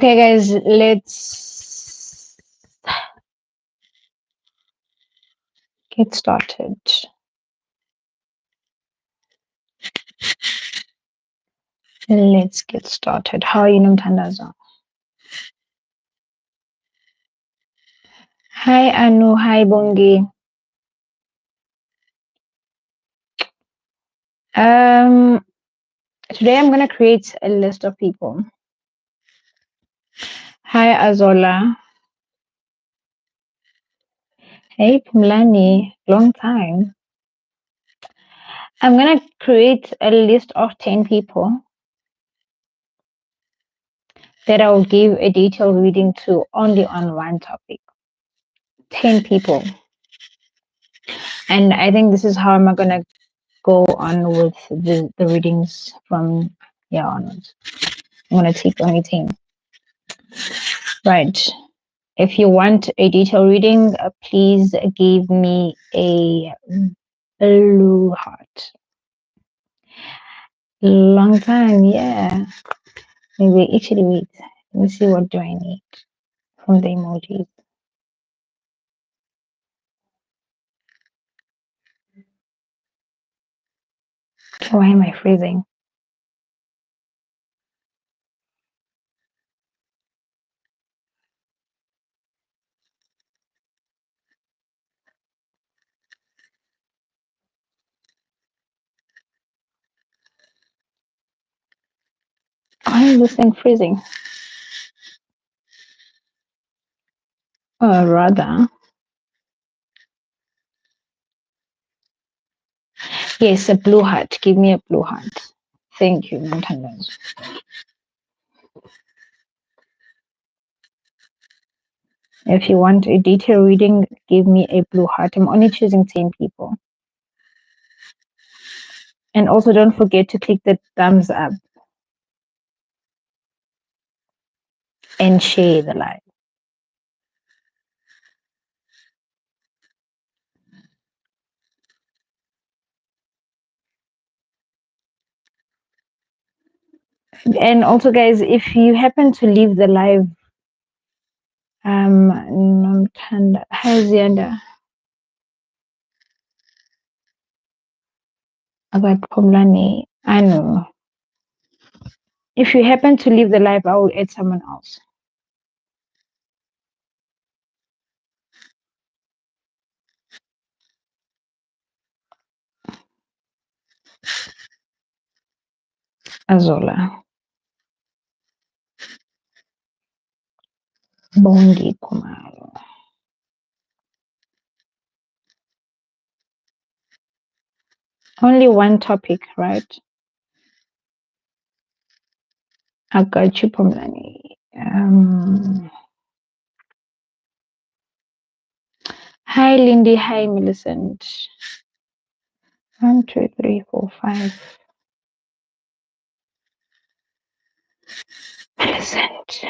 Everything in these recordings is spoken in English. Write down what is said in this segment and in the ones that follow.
Okay, guys, let's get started. Let's get started. How are you, Nomthandazo? Hi, Anu. Hi, Bongi. Today I'm gonna create a list of people. Hi, Azola. Hey, Pumlani. Long time. I'm gonna create a list of 10 people that I'll give a detailed reading to only on one topic. 10 people. And I think this is how I'm gonna go on with the readings from here onwards. I'm gonna take only 10. Right. If you want a detailed reading, please give me a blue heart. Long time, yeah. Maybe actually wait. Let me see, what do I need from the emojis. Why am I freezing? Why is this thing freezing? Or rather, yes, a blue heart. Give me a blue heart. Thank you, Nantandas. If you want a detailed reading, give me a blue heart. I'm only choosing 10 people. And also don't forget to click the thumbs up and share the live. And also, guys, if you happen to leave the live, how's Yanda? About Pomlani, I know. If you happen to leave the live, I will add someone else. Azola. Bongi Kumaro. Only one topic, right? I got you, Pomlani. Hi, Lindy. Hi, Millicent. 1, 2, 3, 4, 5. Millicent.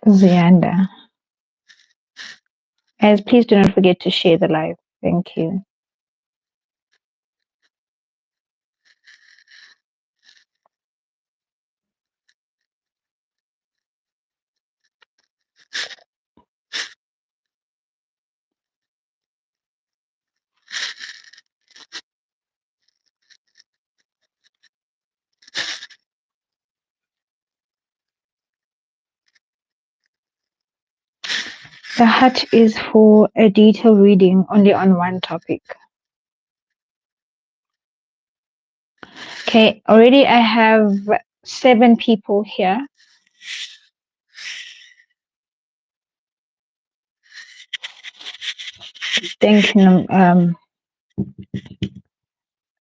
Zianda. Guys, please do not forget to share the live. Thank you. The heart is for a detailed reading only on one topic. Okay, already I have 7 people here. Thank you,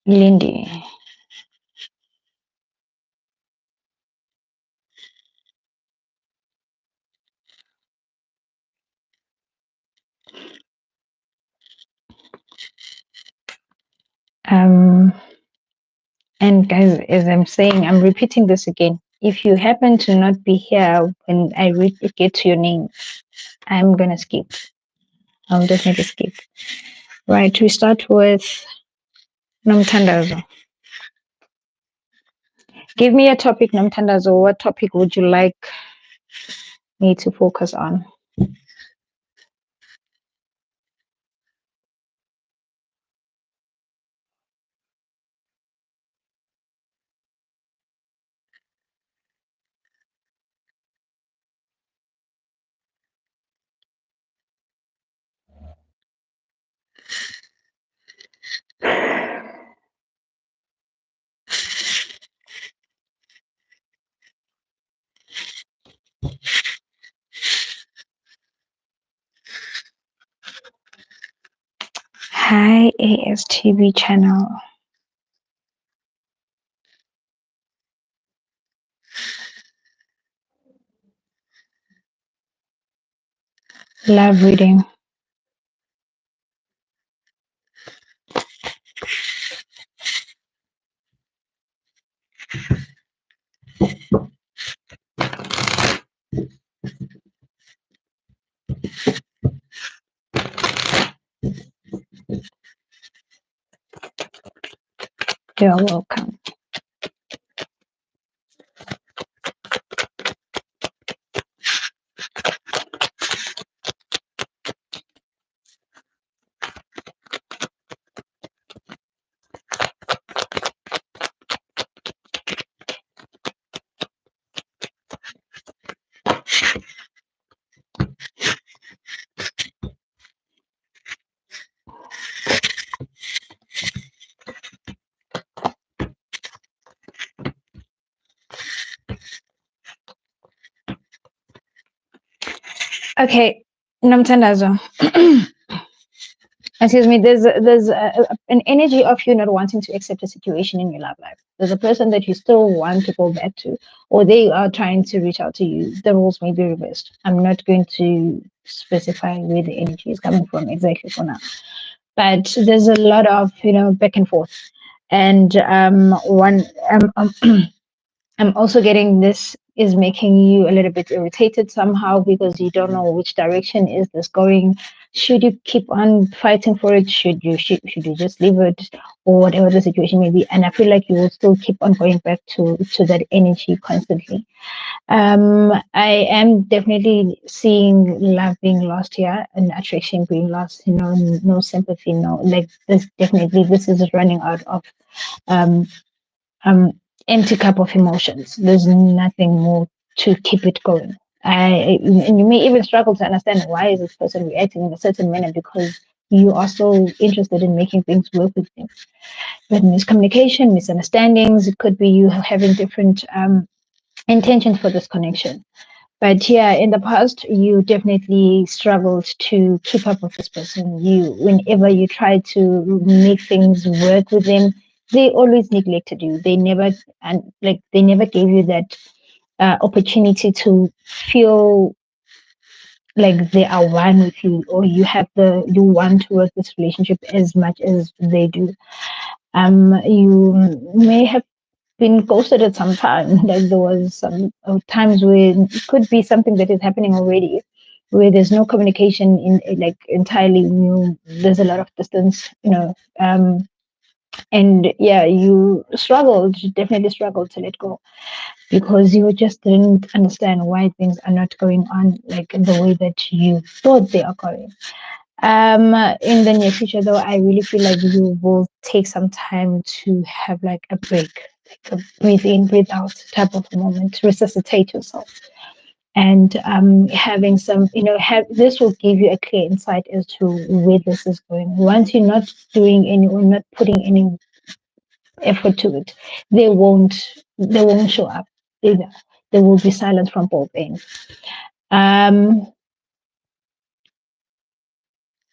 Lindy. And guys, as I'm saying, I'm repeating this again. If you happen to not be here when I get to your name, I'm gonna skip. I'll definitely skip. Right, we start with Nomthandazo. Give me a topic, Namtandazo. What topic would you like me to focus on? Hi, ASTV channel. Love reading. You're welcome. Okay, Namtandazo. Excuse me. There's an energy of you not wanting to accept a situation in your love life. There's a person that you still want to go back to, or they are trying to reach out to you. The roles may be reversed. I'm not going to specify where the energy is coming from exactly for now, but there's a lot of back and forth, and one I'm also getting this is making you a little bit irritated somehow because you don't know which direction is this going. Should you keep on fighting for it? Should you just leave it, or whatever the situation may be? And I feel like you will still keep on going back to that energy constantly. I am definitely seeing love being lost here and attraction being lost. No sympathy, no, like this. Definitely, this is running out of um um, empty cup of emotions. There's nothing more to keep it going. And you may even struggle to understand why is this person reacting in a certain manner because you are so interested in making things work with them. But miscommunication, misunderstandings, it could be you having different intentions for this connection. But yeah, in the past, you definitely struggled to keep up with this person. Whenever you tried to make things work with them, they always neglected you. They never gave you that opportunity to feel like they are one with you, or you want to work this relationship as much as they do. You may have been ghosted at some time. Like there was some times where it could be something that is happening already, where there's no communication in like entirely new. There's a lot of distance, and yeah, you definitely struggled to let go because you just didn't understand why things are not going on like the way that you thought they are going. In the near future, though, I really feel like you will take some time to have like a break, like a breathe in, breathe out type of moment, to resuscitate yourself. And having some, have this will give you a clear insight as to where this is going. Once you're not doing any or not putting any effort to it, they won't show up either. There will be silence from both ends. Um,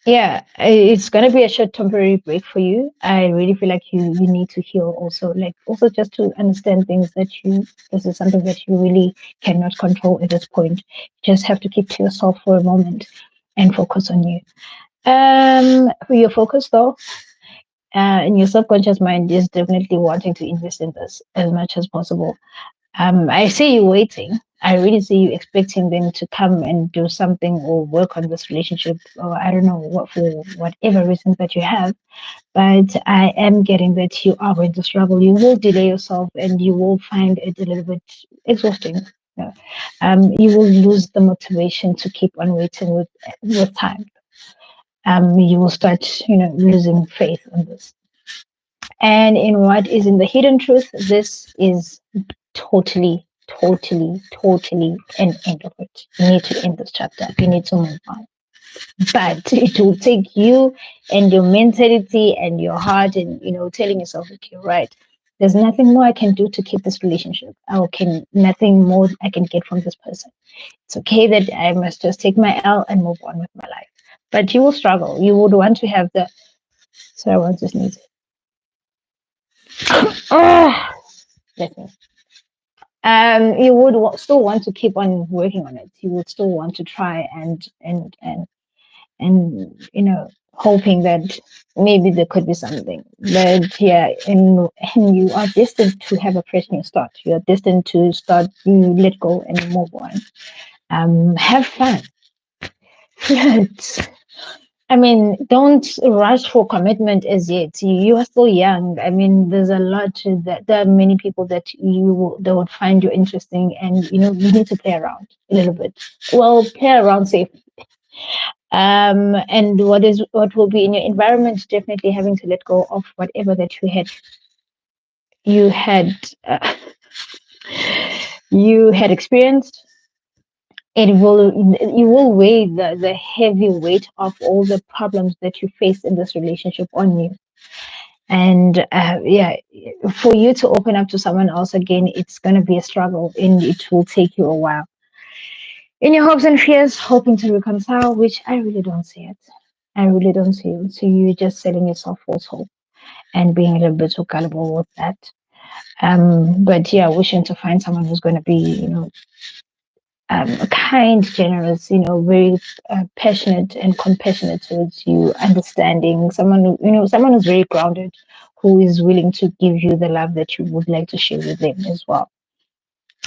Yeah, it's gonna be a short temporary break for you. I really feel like you need to heal also, like also just to understand things that this is something that you really cannot control at this point. You just have to keep to yourself for a moment and focus on you. For your focus though, and your subconscious mind is definitely wanting to invest in this as much as possible. I see you waiting. I really see you expecting them to come and do something or work on this relationship, or I don't know what, for whatever reasons that you have. But I am getting that you are going to struggle. You will delay yourself, and you will find it a little bit exhausting. Yeah. You will lose the motivation to keep on waiting with time. You will start, losing faith in this. And in what is in the hidden truth, this is totally, totally, totally an end of it. You need to end this chapter. You need to move on. But it will take you and your mentality and your heart and, telling yourself, okay, right, there's nothing more I can do to keep this relationship. Nothing more I can get from this person. It's okay that I must just take my L and move on with my life. But you will struggle. You would want to have the, sorry, I want to sneeze. Oh, let me. You would still want to keep on working on it. You would still want to try and hoping that maybe there could be something. But yeah, and you are destined to have a fresh new start. You are destined to start, you let go and move on. Have fun. I mean, don't rush for commitment as yet. You are still young. I mean, there's a lot that there are many people that that would find you interesting, and you need to play around a little bit. Well, play around safe. And what will be in your environment, definitely having to let go of whatever that you had uh, you had experienced. You will weigh the heavy weight of all the problems that you face in this relationship on you. And yeah, for you to open up to someone else again, it's going to be a struggle, and it will take you a while. In your hopes and fears, hoping to reconcile, which I really don't see it. I really don't see it. So you're just selling yourself false hope and being a little bit too gullible with that. But yeah, wishing to find someone who's going to be, kind, generous, very passionate and compassionate towards you, understanding, someone who's very grounded, who is willing to give you the love that you would like to share with them as well.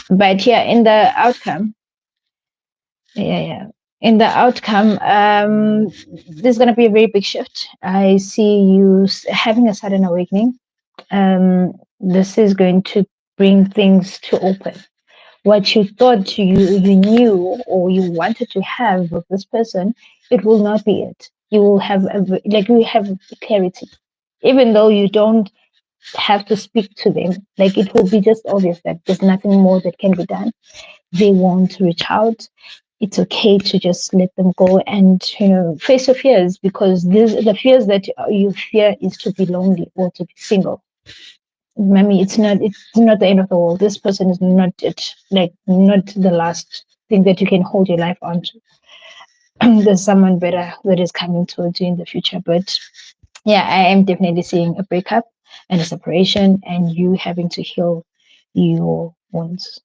But yeah, in the outcome, yeah, in the outcome, there's going to be a very big shift. I see you having a sudden awakening. This is going to bring things to open. What you thought you knew or you wanted to have with this person, it will not be it. You will have you have clarity, even though you don't have to speak to them. Like, it will be just obvious that there's nothing more that can be done. They won't reach out. It's okay to just let them go and face your fears, because the fears that you fear is to be lonely or to be single. Mommy, it's not the end of the world. This person is not it, like not the last thing that you can hold your life on to. There's someone better that is coming towards you in the future. But yeah, I am definitely seeing a breakup and a separation, and you having to heal your wounds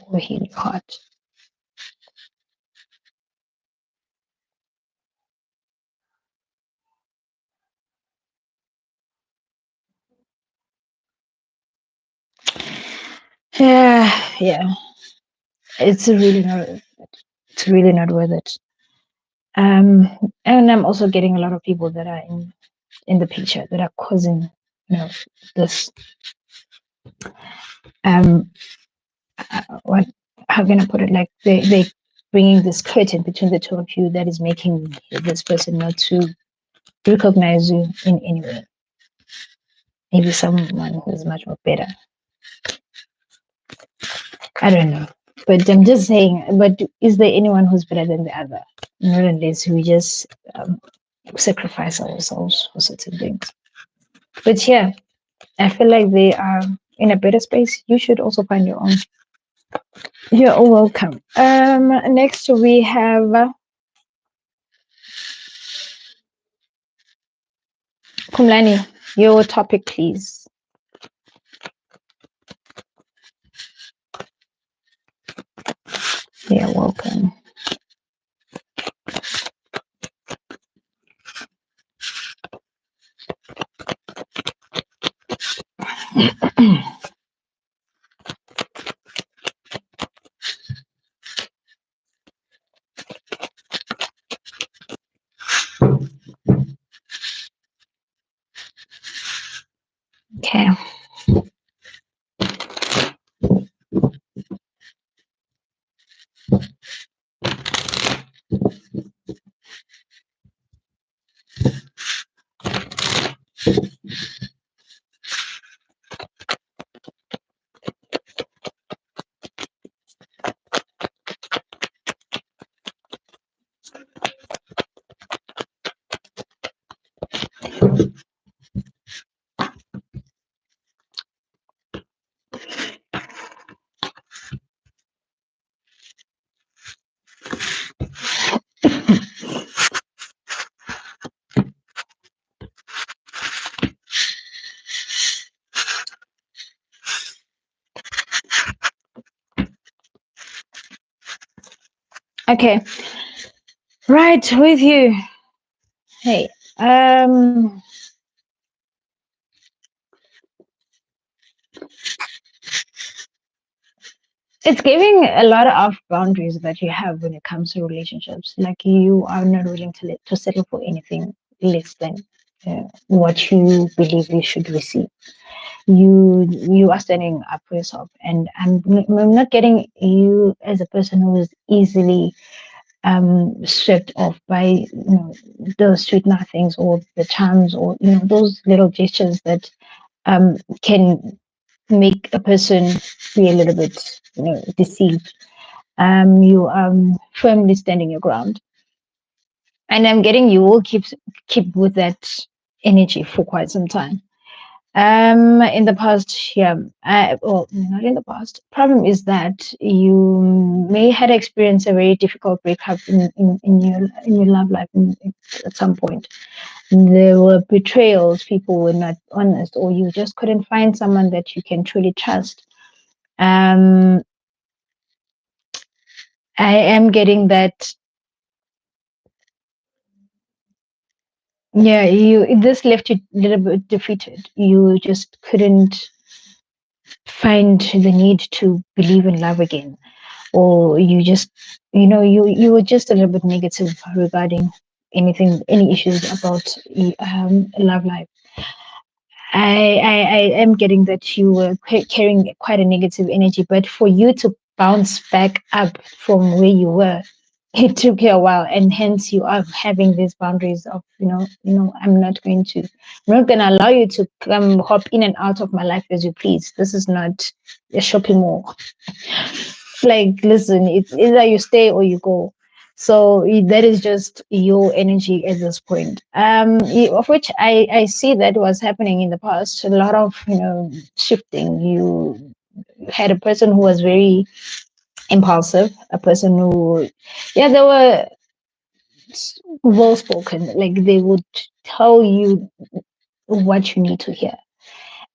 or heal your heart. Yeah. It's really not. It's really not worth it. Um, and I'm also getting a lot of people that are in the picture that are causing, this. Um, what? How can I put it? Like they bringing this curtain between the two of you that is making this person not to recognize you in any way. Maybe someone who's much more better. I don't know. But I'm just saying, but is there anyone who's better than the other? Not unless we just sacrifice ourselves for certain things. But yeah, I feel like they are in a better space. You should also find your own. You're all welcome. Next we have Kumlani. Your topic, please. You're welcome. Okay. Right with you. Hey. It's giving a lot of boundaries that you have when it comes to relationships. Like you are not willing to settle for anything less than what you believe you should receive. You are standing up for yourself, and I'm not getting you as a person who is easily swept off by those sweet nothings or the charms or those little gestures that can make a person be a little bit deceived. You are firmly standing your ground, and I'm getting you will keep with that energy for quite some time. In the past, yeah, well, not in the past. Problem is that you may had experienced a very difficult breakup in your love life at some point. There were betrayals, people were not honest, or you just couldn't find someone that you can truly trust. Um, I am getting that. Yeah, you this left you a little bit defeated. You just couldn't find the need to believe in love again, or you just you were just a little bit negative regarding any issues about love life. I am getting that you were carrying quite a negative energy, but for you to bounce back up from where you were, it took you a while, and hence you are having these boundaries of I'm not going to allow you to come hop in and out of my life as you please. This is not a shopping mall. Like, listen, it's either you stay or you go. So that is just your energy at this point. Of which I see that was happening in the past. A lot of shifting. You had a person who was very impulsive, a person who, yeah, they were well spoken. Like they would tell you what you need to hear.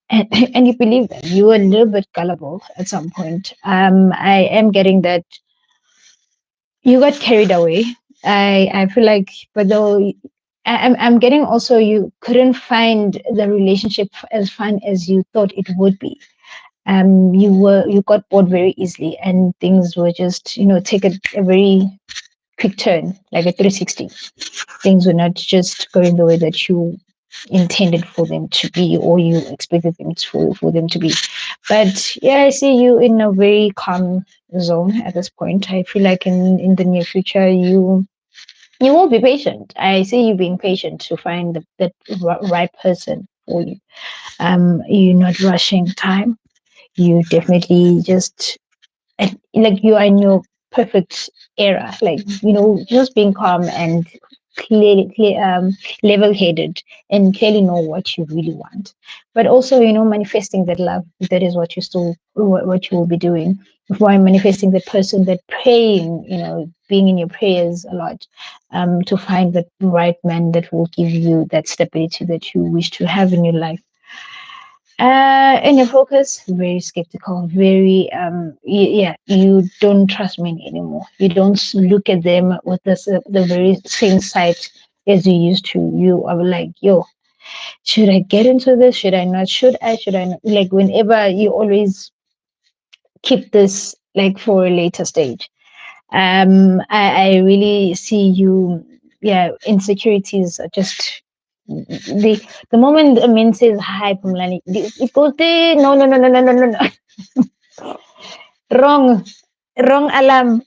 And, and you believe them. You were a little bit gullible at some point. I am getting that you got carried away. I feel like, but though I'm getting also you couldn't find the relationship as fun as you thought it would be. You got bored very easily, and things were just take a very quick turn, like a 360. Things were not just going the way that you intended for them to be or you expected them for them to be. But yeah, I see you in a very calm zone at this point. I feel like in the near future you will be patient. I see you being patient to find the right person for you. You're not rushing time. You definitely just like you are in your perfect era, like just being calm and level-headed and clearly know what you really want, but also manifesting that love. That is what you still what you will be doing. While manifesting the person, that praying, being in your prayers a lot, to find the right man that will give you that stability that you wish to have in your life. In your focus, very skeptical, very yeah, you don't trust men anymore. You don't look at them with the very same sight as you used to. You are like, yo, should I get into this? Should I not? Should I not? Like whenever you always keep this like for a later stage. I really see you, yeah, insecurities are just the moment a man says hi Pumlani, it goes there. No, no, no, no, no, no, no, no. Wrong, wrong alarm.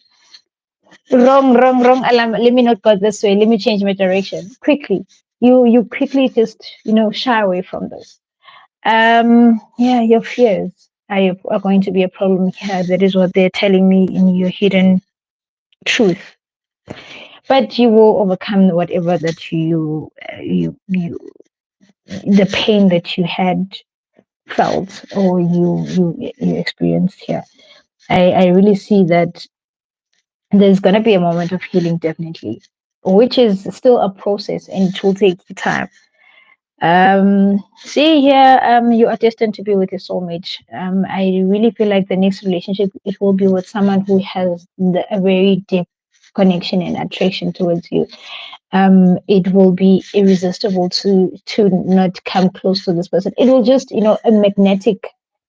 Wrong alarm. Let me not go this way. Let me change my direction quickly. You quickly just shy away from this. Yeah, your fears are going to be a problem here. That is what they're telling me in your hidden truth. But you will overcome whatever that you the pain that you had felt or you experienced here. I really see that there's going to be a moment of healing, definitely, which is still a process and it will take time. See here, you are destined to be with your soulmate. I really feel like the next relationship, it will be with someone who has a very deep connection and attraction towards you. It will be irresistible to not come close to this person. It will just, a magnetic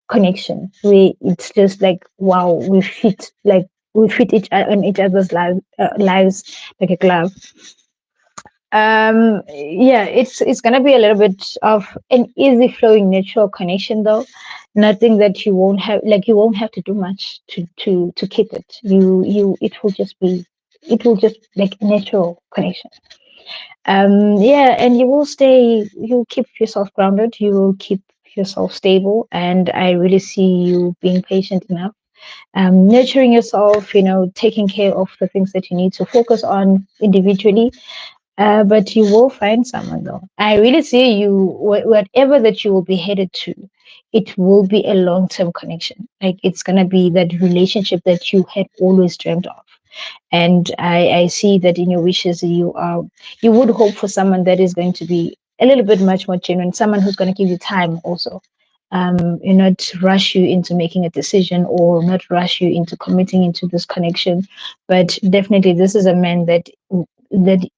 connection where it's just like, wow, we fit each on each other's lives like a glove. Yeah, it's gonna be a little bit of an easy flowing natural connection though. Nothing that you won't have to do much to keep it. It will just like natural connection. Yeah, and you'll keep yourself grounded, you will keep yourself stable, and I really see you being patient enough, nurturing yourself, taking care of the things that you need to focus on individually. But you will find someone though. I really see whatever that you will be headed to, it will be a long term connection. Like it's gonna be that relationship that you had always dreamed of. And I see that in your wishes you would hope for someone that is going to be a little bit much more genuine, someone who's going to give you time also. Not rush you into making a decision or not rush you into committing into this connection, but definitely this is a man that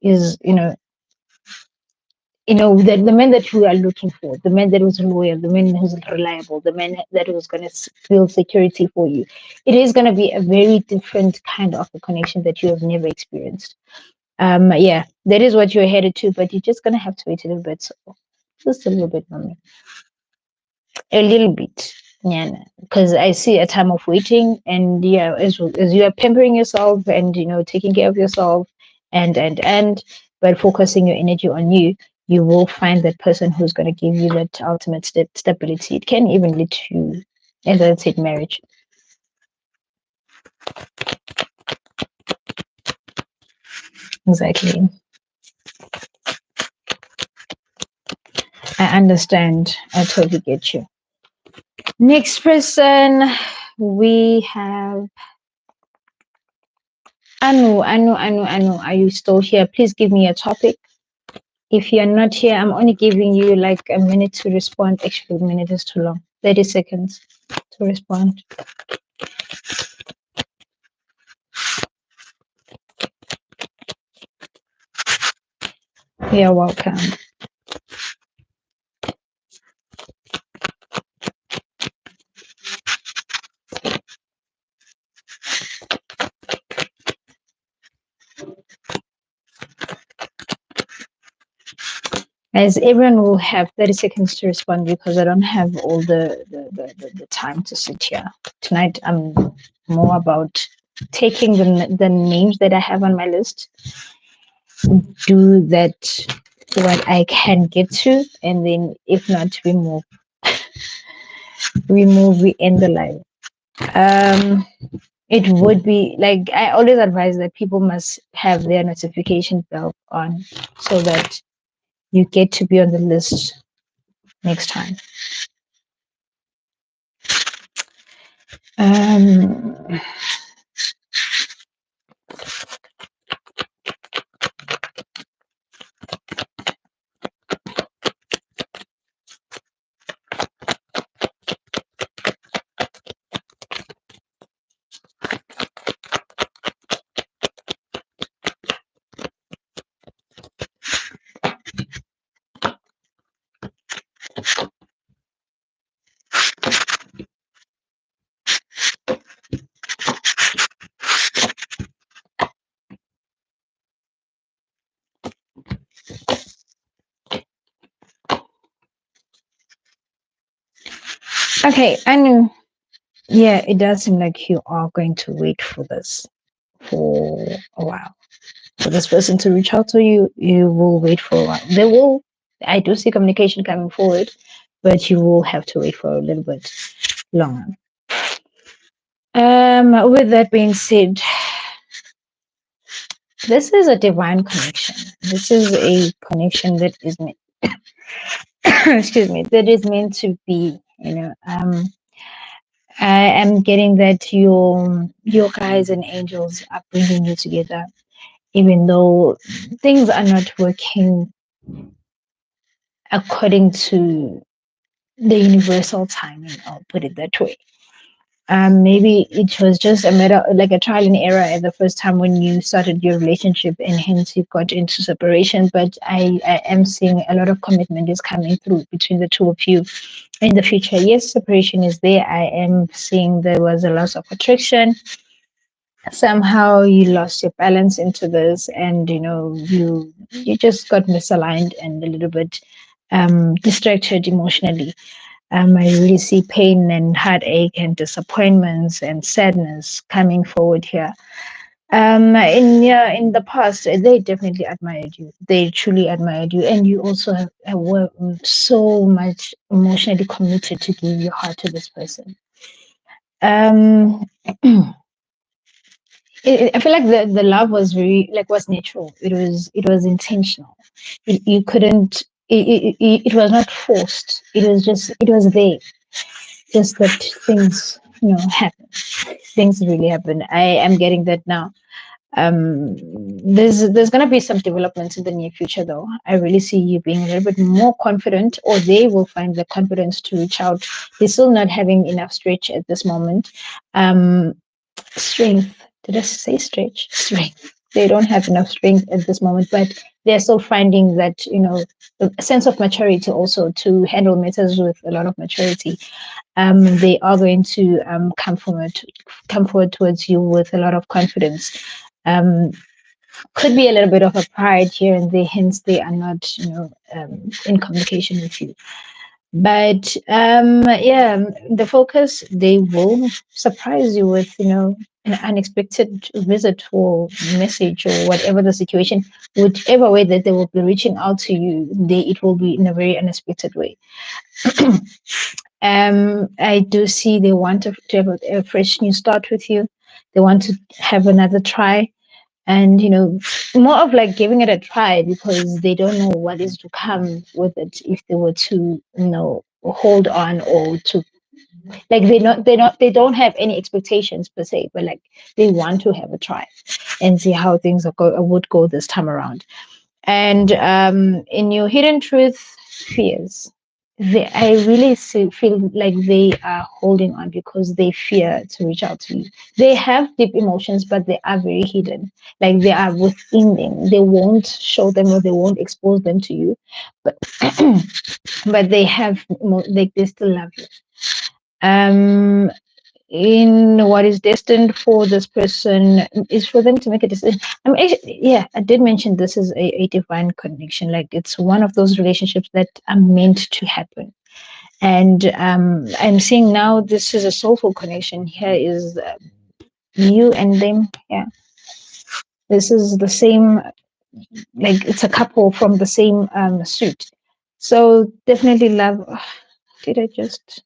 is the man that we are looking for, the man that was loyal, the man who's reliable, the man that was going to feel security for you. It is going to be a very different kind of a connection that you have never experienced. Yeah, that is what you're headed to, but you're just going to have to wait a little bit. So just a little bit, mommy. A little bit. Yeah, because I see a time of waiting, and yeah, as you are pampering yourself and taking care of yourself, and but focusing your energy on you, you will find that person who's going to give you that ultimate stability. It can even lead to, as I said, marriage. Exactly. I understand. I totally get you. Next person, we have Anu. Are you still here? Please give me a topic. If you're not here, I'm only giving you like a minute to respond. Actually, a minute is too long. 30 seconds to respond. You're welcome. As everyone will have 30 seconds to respond because I don't have all the time to sit here. Tonight, I'm more about taking the names that I have on my list, do that what I can get to, and then if not, we end the live. It would be like I always advise that people must have their notification bell on so that you get to be on the list next time. Um, okay, I know. Yeah, it does seem like you are going to wait for this for a while. For this person to reach out to you, you will wait for a while. I do see communication coming forward, but you will have to wait for a little bit longer. With that being said, this is a divine connection. This is a connection that is meant, excuse me, that is meant to be. I am getting that your guys and angels are bringing you together, even though things are not working according to the universal timing. I'll put it that way. Maybe it was just a matter like a trial and error at the first time when you started your relationship, and hence you got into separation. But I am seeing a lot of commitment is coming through between the two of you in the future. Yes, separation is there. I am seeing there was a loss of attraction. Somehow you lost your balance into this, and you just got misaligned and a little bit distracted emotionally. I really see pain and heartache and disappointments and sadness coming forward here. In the past, they definitely admired you. They truly admired you, and you also were so much emotionally committed to give your heart to this person. Um, I feel like the love was very like was natural. It was intentional. You couldn't. It was not forced. It was there. Just that things happen. Things really happen. I am getting that now. There's gonna be some developments in the near future, though. I really see you being a little bit more confident, or they will find the confidence to reach out. They're still not having enough stretch at this moment. Um, Strength. Did I say stretch? Strength. They don't have enough strength at this moment, but they're still finding that a sense of maturity also to handle matters with a lot of maturity. They are going to come forward towards you with a lot of confidence. Um, could be a little bit of a pride here and there, hence they are not, in communication with you. But yeah, the focus, they will surprise you with, an unexpected visit or message or whatever the situation, whichever way that they will be reaching out to you, it will be in a very unexpected way. I do see they want to have a fresh new start with you. They want to have another try, and more of like giving it a try because they don't know what is to come with it if they were to hold on, or to like they don't have any expectations per se, but like they want to have a try and see how things would go this time around. And in your hidden truth fears, I really feel like they are holding on because they fear to reach out to you. They have deep emotions, but they are very hidden. Like they are within them. They won't show them, or they won't expose them to you. But but they have like they still love you. Um, in what is destined for this person is for them to make a decision. Yeah, I did mention this is a divine connection. Like it's one of those relationships that are meant to happen. And I'm seeing now this is a soulful connection. Here is you and them. Yeah, this is the same. Like it's a couple from the same suit. So definitely love. Did I just?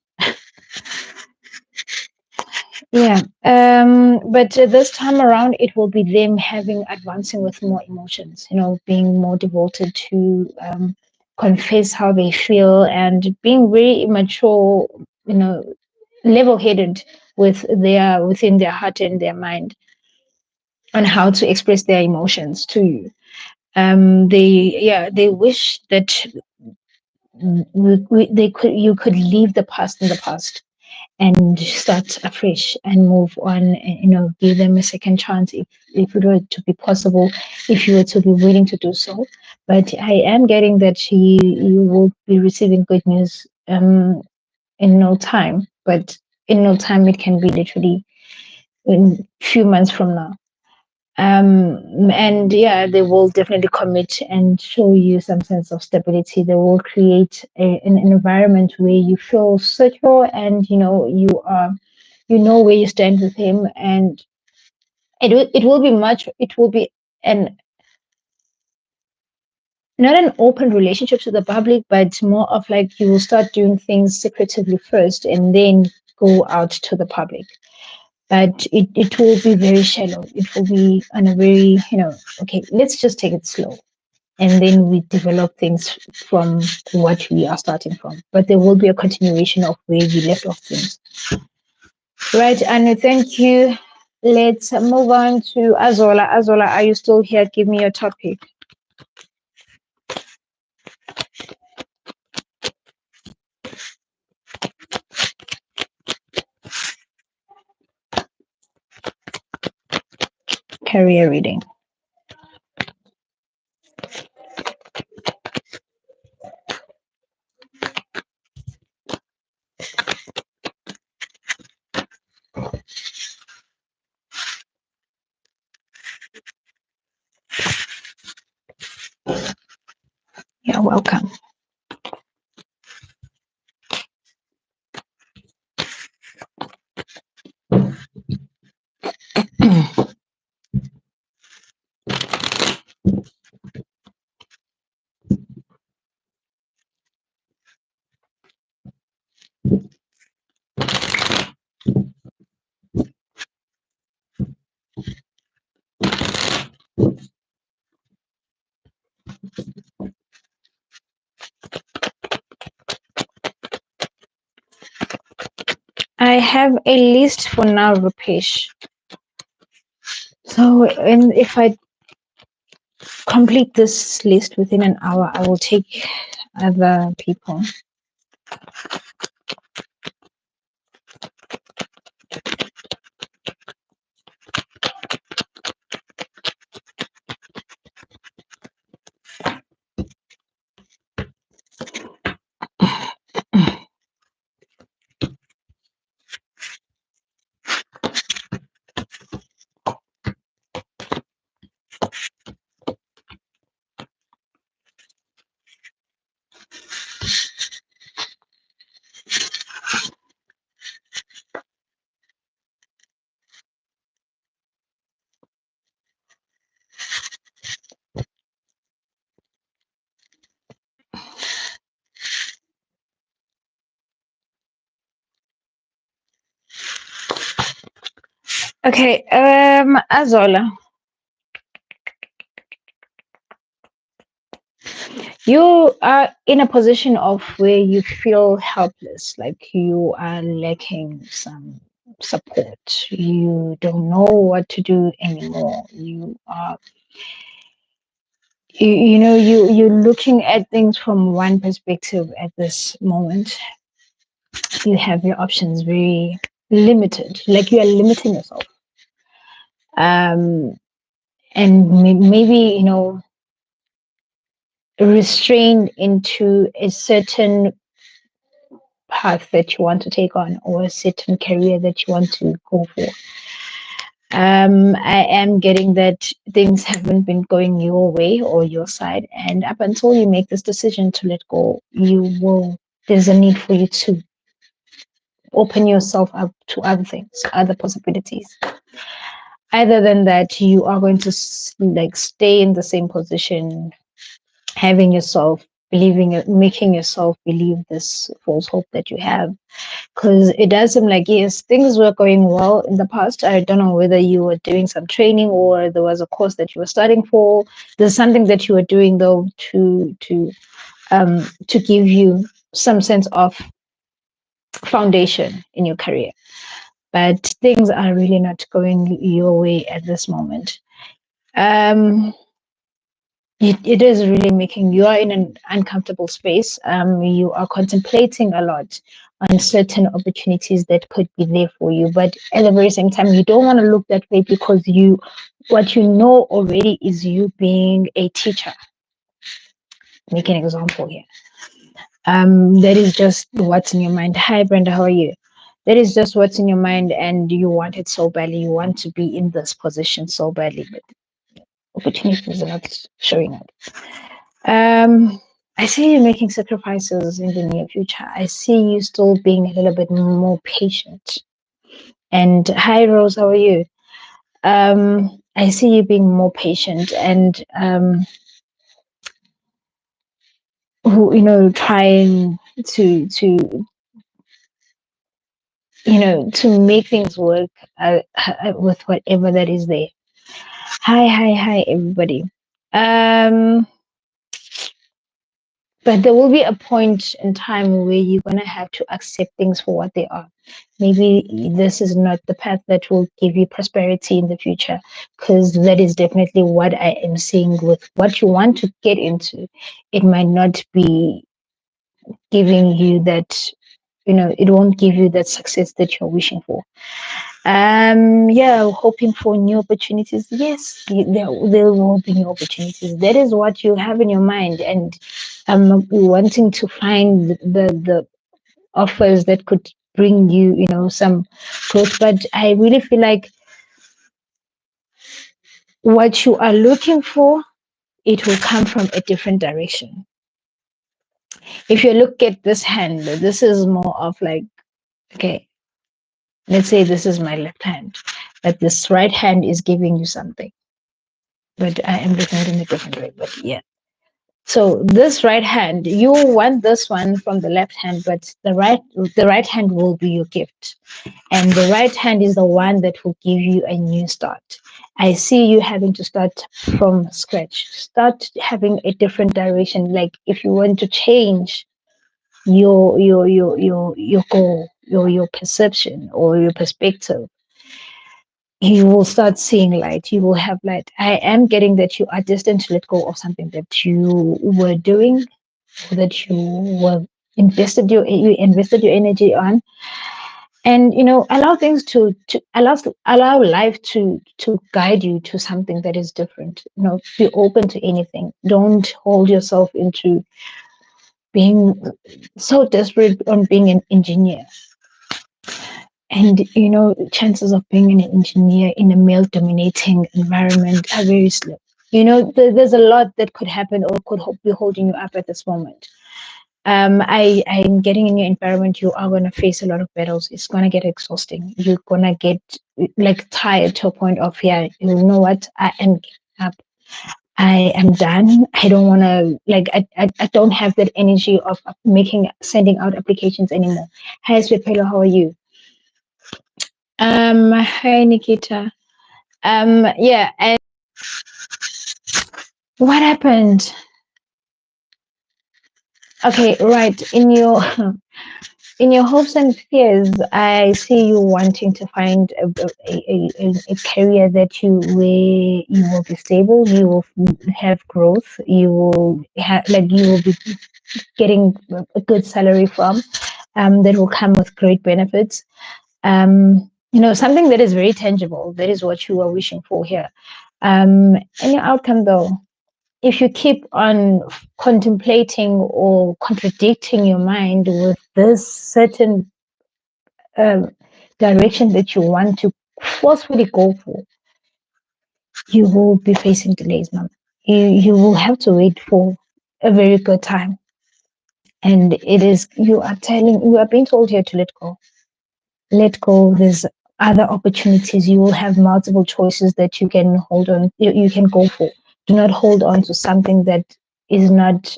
Yeah, but this time around, it will be them advancing with more emotions, being more devoted to confess how they feel, and being very immature, level-headed within their heart and their mind on how to express their emotions to you. They wish that you could leave the past in the past and start afresh and move on, and give them a second chance if it were to be possible, if you were to be willing to do so. But I am getting that you will be receiving good news in no time, but in no time it can be literally in few months from now. And yeah, they will definitely commit and show you some sense of stability. They will create an environment where you feel secure, and you know where you stand with him. And it will be an not an open relationship to the public, but more of like you will start doing things secretively first and then go out to the public. But it will be very shallow. It will be on a very, okay, let's just take it slow. And then we develop things from what we are starting from. But there will be a continuation of where we left off things. Right, and thank you. Let's move on to Azola. Azola, are you still here? Give me your topic. career reading. You're welcome. I have a list for now, Rupesh. So, and if I complete this list within an hour, I will take other people. Okay, Azola, you are in a position of where you feel helpless, like you are lacking some support. You don't know what to do anymore. You're looking at things from one perspective at this moment. You have your options very limited, like you are limiting yourself. Um, and maybe, restrained into a certain path that you want to take on or a certain career that you want to go for. I am getting that things haven't been going your way or your side, and up until you make this decision to let go, there's a need for you to open yourself up to other things, other possibilities. Other than that, you are going to like stay in the same position, having yourself believing, making yourself believe this false hope that you have. Because it does seem like, yes, things were going well in the past. I don't know whether you were doing some training or there was a course that you were studying for. There's something that you were doing though to give you some sense of foundation in your career. But things are really not going your way at this moment. Um, it is really making you are in an uncomfortable space. You are contemplating a lot on certain opportunities that could be there for you, but at the very same time, you don't want to look that way because what you know already is you being a teacher. Make an example here. That is just what's in your mind. Hi, Brenda, how are you? That is just what's in your mind, and you want it so badly. You want to be in this position so badly, but opportunities are not showing up. I see you making sacrifices in the near future. I see you still being a little bit more patient. And hi, Rose, how are you? I see you being more patient and trying to make things work with whatever that is there. Hi, everybody. Um, But there will be a point in time where you're going to have to accept things for what they are. Maybe this is not the path that will give you prosperity in the future, because that is definitely what I am seeing with what you want to get into. It might not be giving you that it won't give you that success that you're wishing for. Yeah, hoping for new opportunities. Yes, there will be new opportunities. That is what you have in your mind, and wanting to find the offers that could bring you, some growth. But I really feel like what you are looking for, it will come from a different direction. If you look at this hand, this is more of like, okay, let's say this is my left hand, but this right hand is giving you something. But I am looking at it in a different way. But yeah. So this right hand, you want this one from the left hand, but the right hand will be your gift. And the right hand is the one that will give you a new start. I see you having to start from scratch, start having a different direction. Like if you want to change your goal, your perception or your perspective, you will start seeing light. You will have light. I am getting that you are destined to let go of something that you were doing, that you invested your energy on, and allow things to allow life to guide you to something that is different. Be open to anything. Don't hold yourself into being so desperate on being an engineer. And chances of being an engineer in a male dominating environment are very slim. There's a lot that could happen or could be holding you up at this moment. I'm getting in your environment, you are going to face a lot of battles. It's going to get exhausting. You're going to get like tired to a point of, yeah, you know what, I am giving up. I am done. I don't want to, like, I don't have that energy of sending out applications anymore. Hi, Sweet Pelo, how are you? Hi, Nikita. Yeah, and what happened? Okay, right. In your hopes and fears, I see you wanting to find a career that where you will be stable, you will have growth, you will have like you will be getting a good salary from, that will come with great benefits. Something that is very tangible. That is what you are wishing for here. And your outcome, though, if you keep on contemplating or contradicting your mind with this certain um, direction that you want to forcefully go for, you will be facing delays, mom. You will have to wait for a very good time. And you are being told here to let go. Let go. There's other opportunities. You will have multiple choices that you can hold on, you can go for. Do not hold on to something is not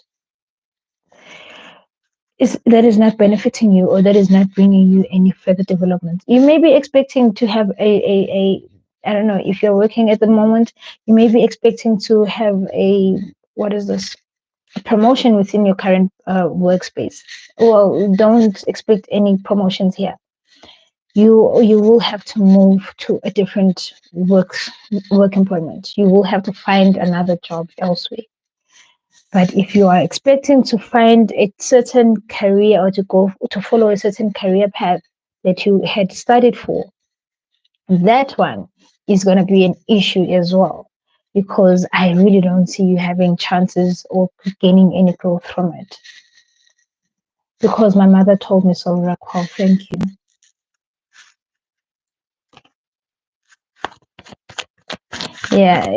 that is not benefiting you, or that is not bringing you any further development. You may be expecting to have a I don't know, if you're working at the moment, you may be expecting to have what is this, a promotion within your current workspace. Well, don't expect any promotions here. You will have to move to a different work employment. You will have to find another job elsewhere. But if you are expecting to find a certain career, or to follow a certain career path that you had studied for, that one is going to be an issue as well, because I really don't see you having chances or gaining any growth from it. Because my mother told me so, Raquel. Thank you. Yeah,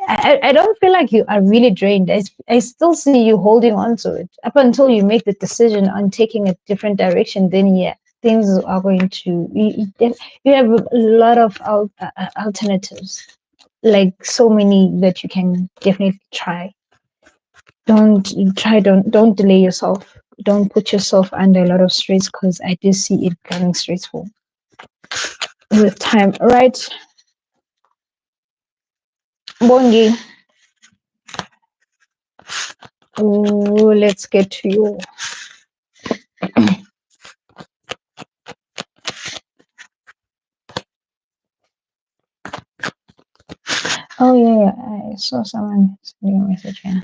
I don't feel like you are really drained. I still see you holding on to it up until you make the decision on taking a different direction. Then, yeah, things are going to, you have a lot of alternatives, like so many that you can definitely try. Don't delay yourself. Don't put yourself under a lot of stress, because I do see it getting stressful with time. Right, Bongi. Ooh, let's get to you. Oh yeah, yeah, I saw someone sending a message. Yeah.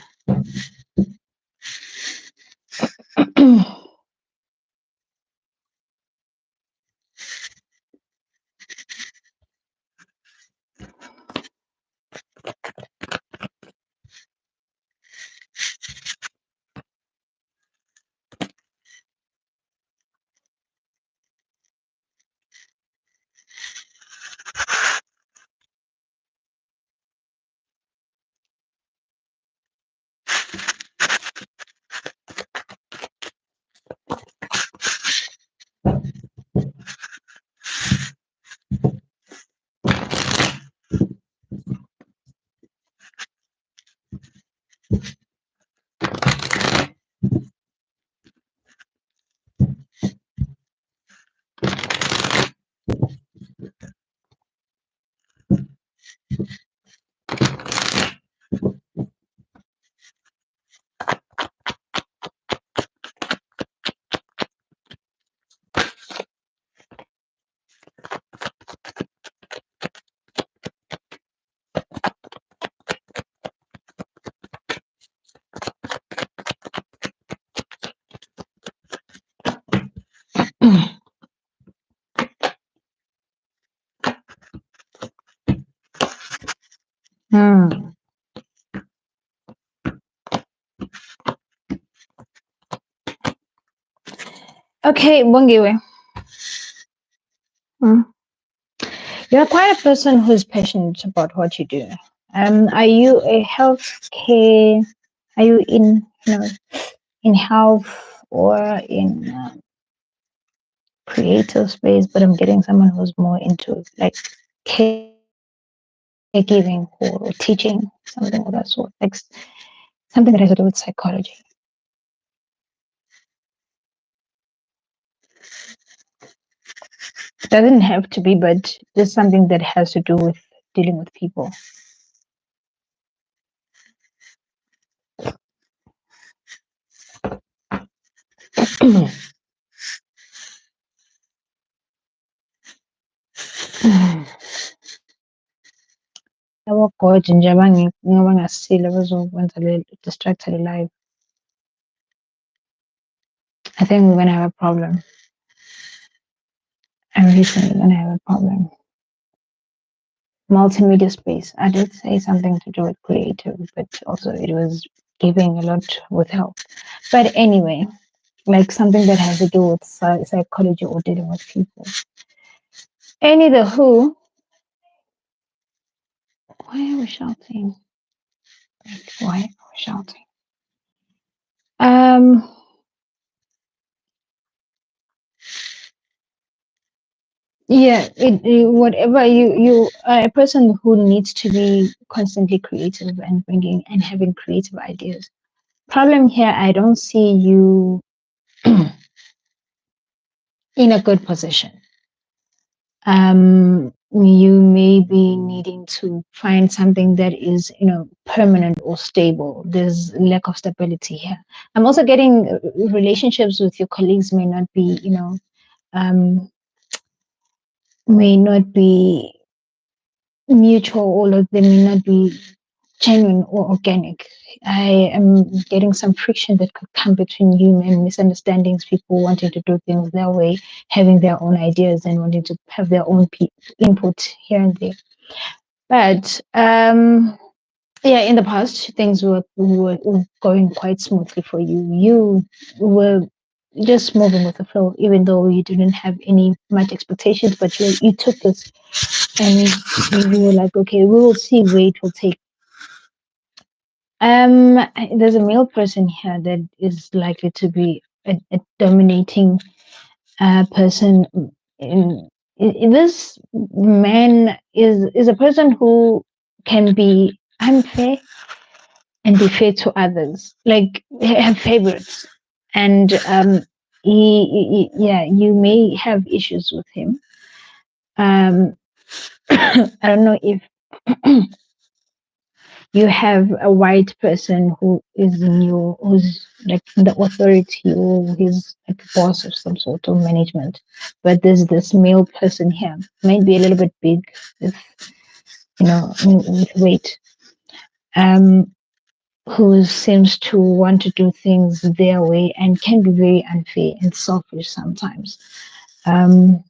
Hmm. Okay, Bongiwe. Hmm. You're quite a person who's passionate about what you do. Are you a healthcare? Are you in, in health or in creative space? But I'm getting someone who's more into like caregiving or teaching, something of that sort, like something that has to do with psychology. It doesn't have to be, but just something that has to do with dealing with people. Abogoja nje abangasile bazokwenza distracted life. I think we're gonna have a problem. I'm recently gonna have a problem. Multimedia space. I did say something to do with creative, but also it was giving a lot with help. But anyway, like something that has to do with psychology or dealing with people. Any the who. Why are we shouting? Why are we shouting? Um. Yeah, whatever you are a person who needs to be constantly creative and bringing and having creative ideas. Problem here, I don't see you in a good position. You may be needing to find something that is, permanent or stable. There's lack of stability here. I'm also getting relationships with your colleagues may not be, may not be mutual, all of them may not be genuine or organic. I am getting some friction that could come between you and misunderstandings, people wanting to do things their way, having their own ideas and wanting to have their own input here and there. But yeah, in the past, things were going quite smoothly for you. You were just moving with the flow, even though you didn't have any much expectations, but you took this and you were like, okay, we will see where it will take. There's a male person here that is likely to be a dominating person. This man is a person who can be unfair and be fair to others, like have favorites, and yeah, you may have issues with him. I don't know if you have a white person who is new, who's like the authority or he's like a boss of some sort of management. But there's this male person here, might be a little bit big with, with weight, um, who seems to want to do things their way and can be very unfair and selfish sometimes. Um,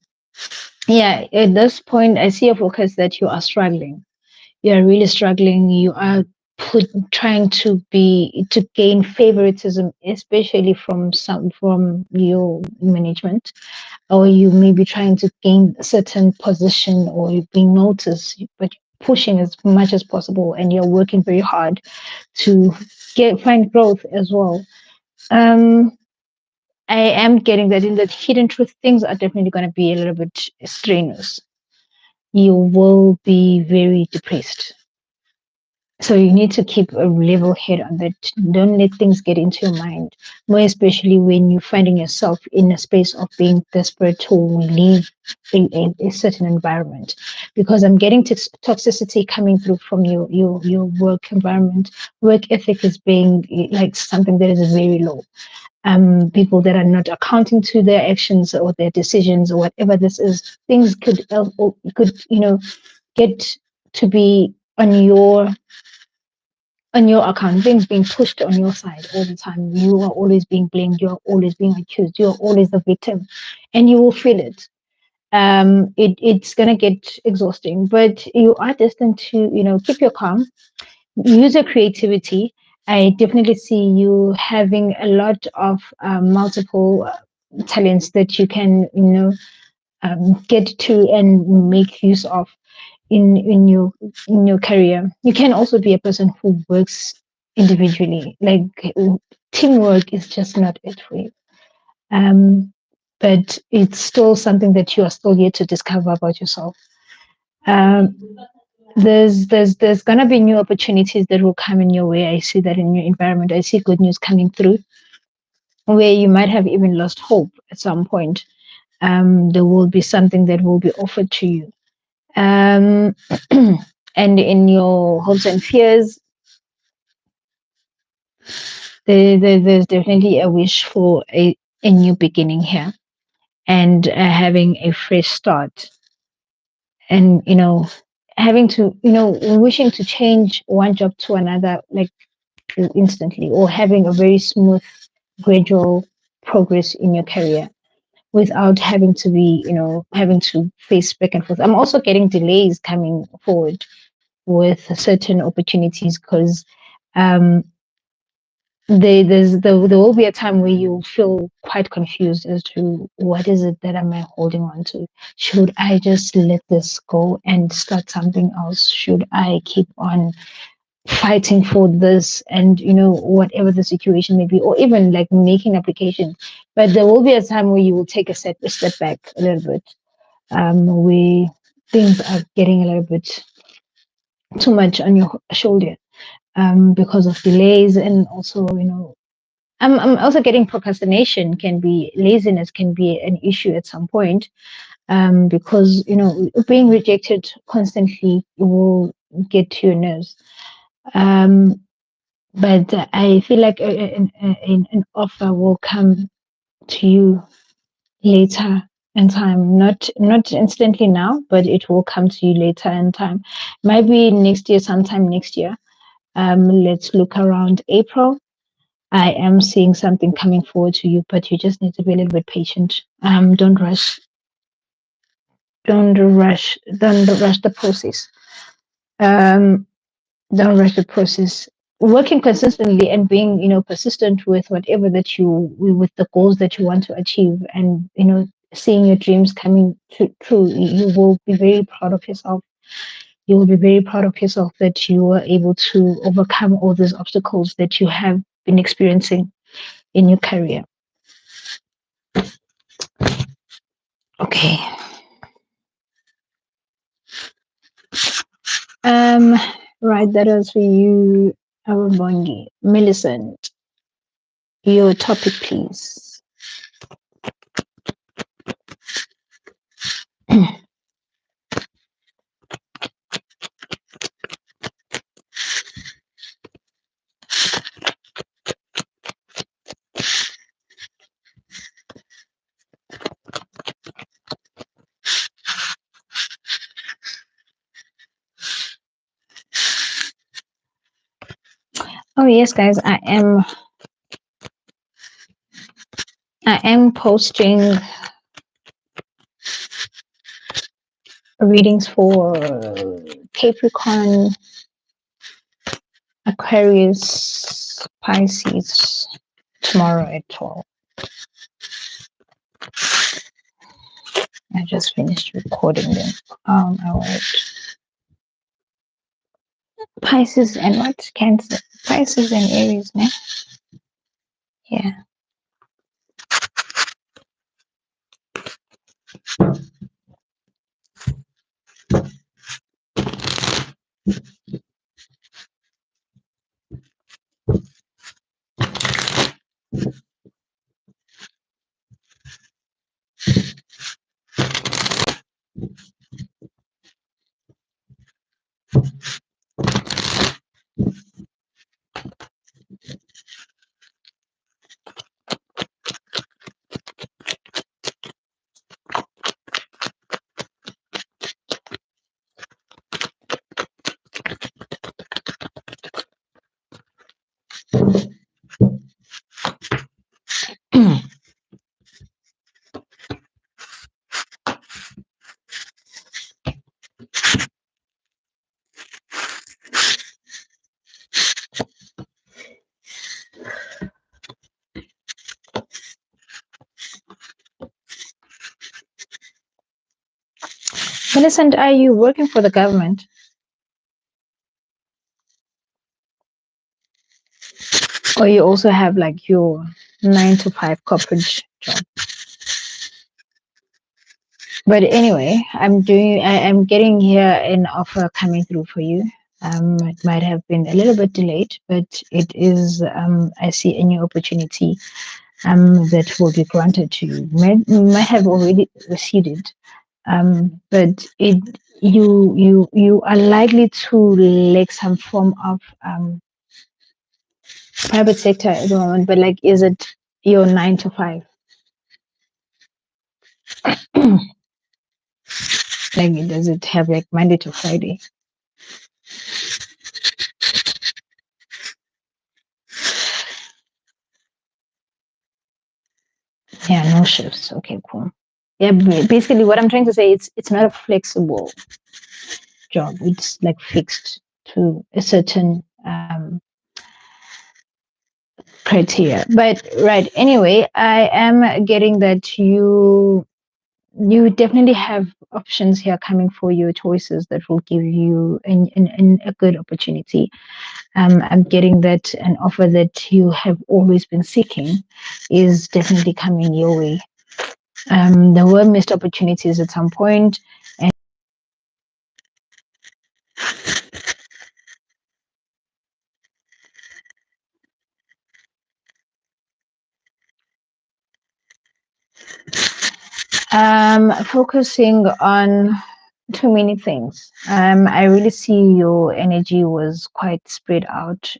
yeah, at this point, I see a focus that you are struggling, you're really struggling, you are trying to gain favoritism, especially from your management, or you may be trying to gain a certain position or you're being noticed, but pushing as much as possible and you're working very hard to find growth as well. um I am getting that in the hidden truth, things are definitely going to be a little bit strenuous. You will be very depressed. So you need to keep a level head on that. Don't let things get into your mind, more especially when you're finding yourself in a space of being desperate to leave a certain environment. Because I'm getting toxicity coming through from your work environment. Work ethic is being like something that is very low. People that are not accounting to their actions or their decisions or whatever this is, things could get to be on your account, things being pushed on your side all the time. You are always being blamed. You're always being accused. You're always the victim, and you will feel it. It's gonna get exhausting, but you are destined to, keep your calm, use your creativity. I definitely see you having a lot of multiple talents that you can, get to and make use of in your career. You can also be a person who works individually. Like teamwork is just not it for you. Um, but it's still something that you are still yet to discover about yourself. Um, there's gonna be new opportunities that will come in your way. I see that in your environment. I see good news coming through where you might have even lost hope at some point. There will be something that will be offered to you. Um, and in your hopes and fears, there's definitely a wish for a new beginning here and having a fresh start. And, having to, wishing to change one job to another, like instantly, or having a very smooth, gradual progress in your career without having to be, having to face back and forth. I'm also getting delays coming forward with certain opportunities because um, there will be a time where you feel quite confused as to what is it that am I holding on to? Should I just let this go and start something else? Should I keep on fighting for this and whatever the situation may be, or even like making applications? But there will be a time where you will take a step back a little bit, where things are getting a little bit too much on your shoulder because of delays and also I'm also getting procrastination can be laziness can be an issue at some point because being rejected constantly will get to your nerves. Um, but I feel like an offer will come to you later in time, not instantly now, but it will come to you later in time. Maybe next year, sometime next year. Let's look around April. I am seeing something coming forward to you, but you just need to be a little bit patient. Don't rush. Don't rush. Don't rush the process. Um, don't rush the process. Working consistently and being, persistent with whatever that with the goals that you want to achieve, and seeing your dreams coming true, you will be very proud of yourself. You will be very proud of yourself that you were able to overcome all these obstacles that you have been experiencing in your career. Okay. Um, right, that was for you, our Bongi. Millicent, your topic, please. Oh yes, guys, I am posting readings for Capricorn, Aquarius, Pisces tomorrow at 12. I just finished recording them. I will Pisces and what? Cancer. Pisces and Aries, ne? Yeah. Millicent, are you working for the government? Or you also have like your 9 to 5 corporate job? But anyway, I'm getting here an offer coming through for you. It might have been a little bit delayed, but it is, I see a new opportunity that will be granted to you. Might have already received it, but you are likely to lack some form of private sector at the moment. But like, is it your 9 to 5? Like, does it have like Monday to Friday? Yeah, no shifts. Okay, cool. Yeah, basically what I'm trying to say, it's not a flexible job. It's like fixed to a certain criteria. But right, anyway, I am getting that you definitely have options here coming for your choices that will give you a good opportunity. I'm getting that an offer that you have always been seeking is definitely coming your way. There were missed opportunities at some point, and focusing on too many things. I really see your energy was quite spread out.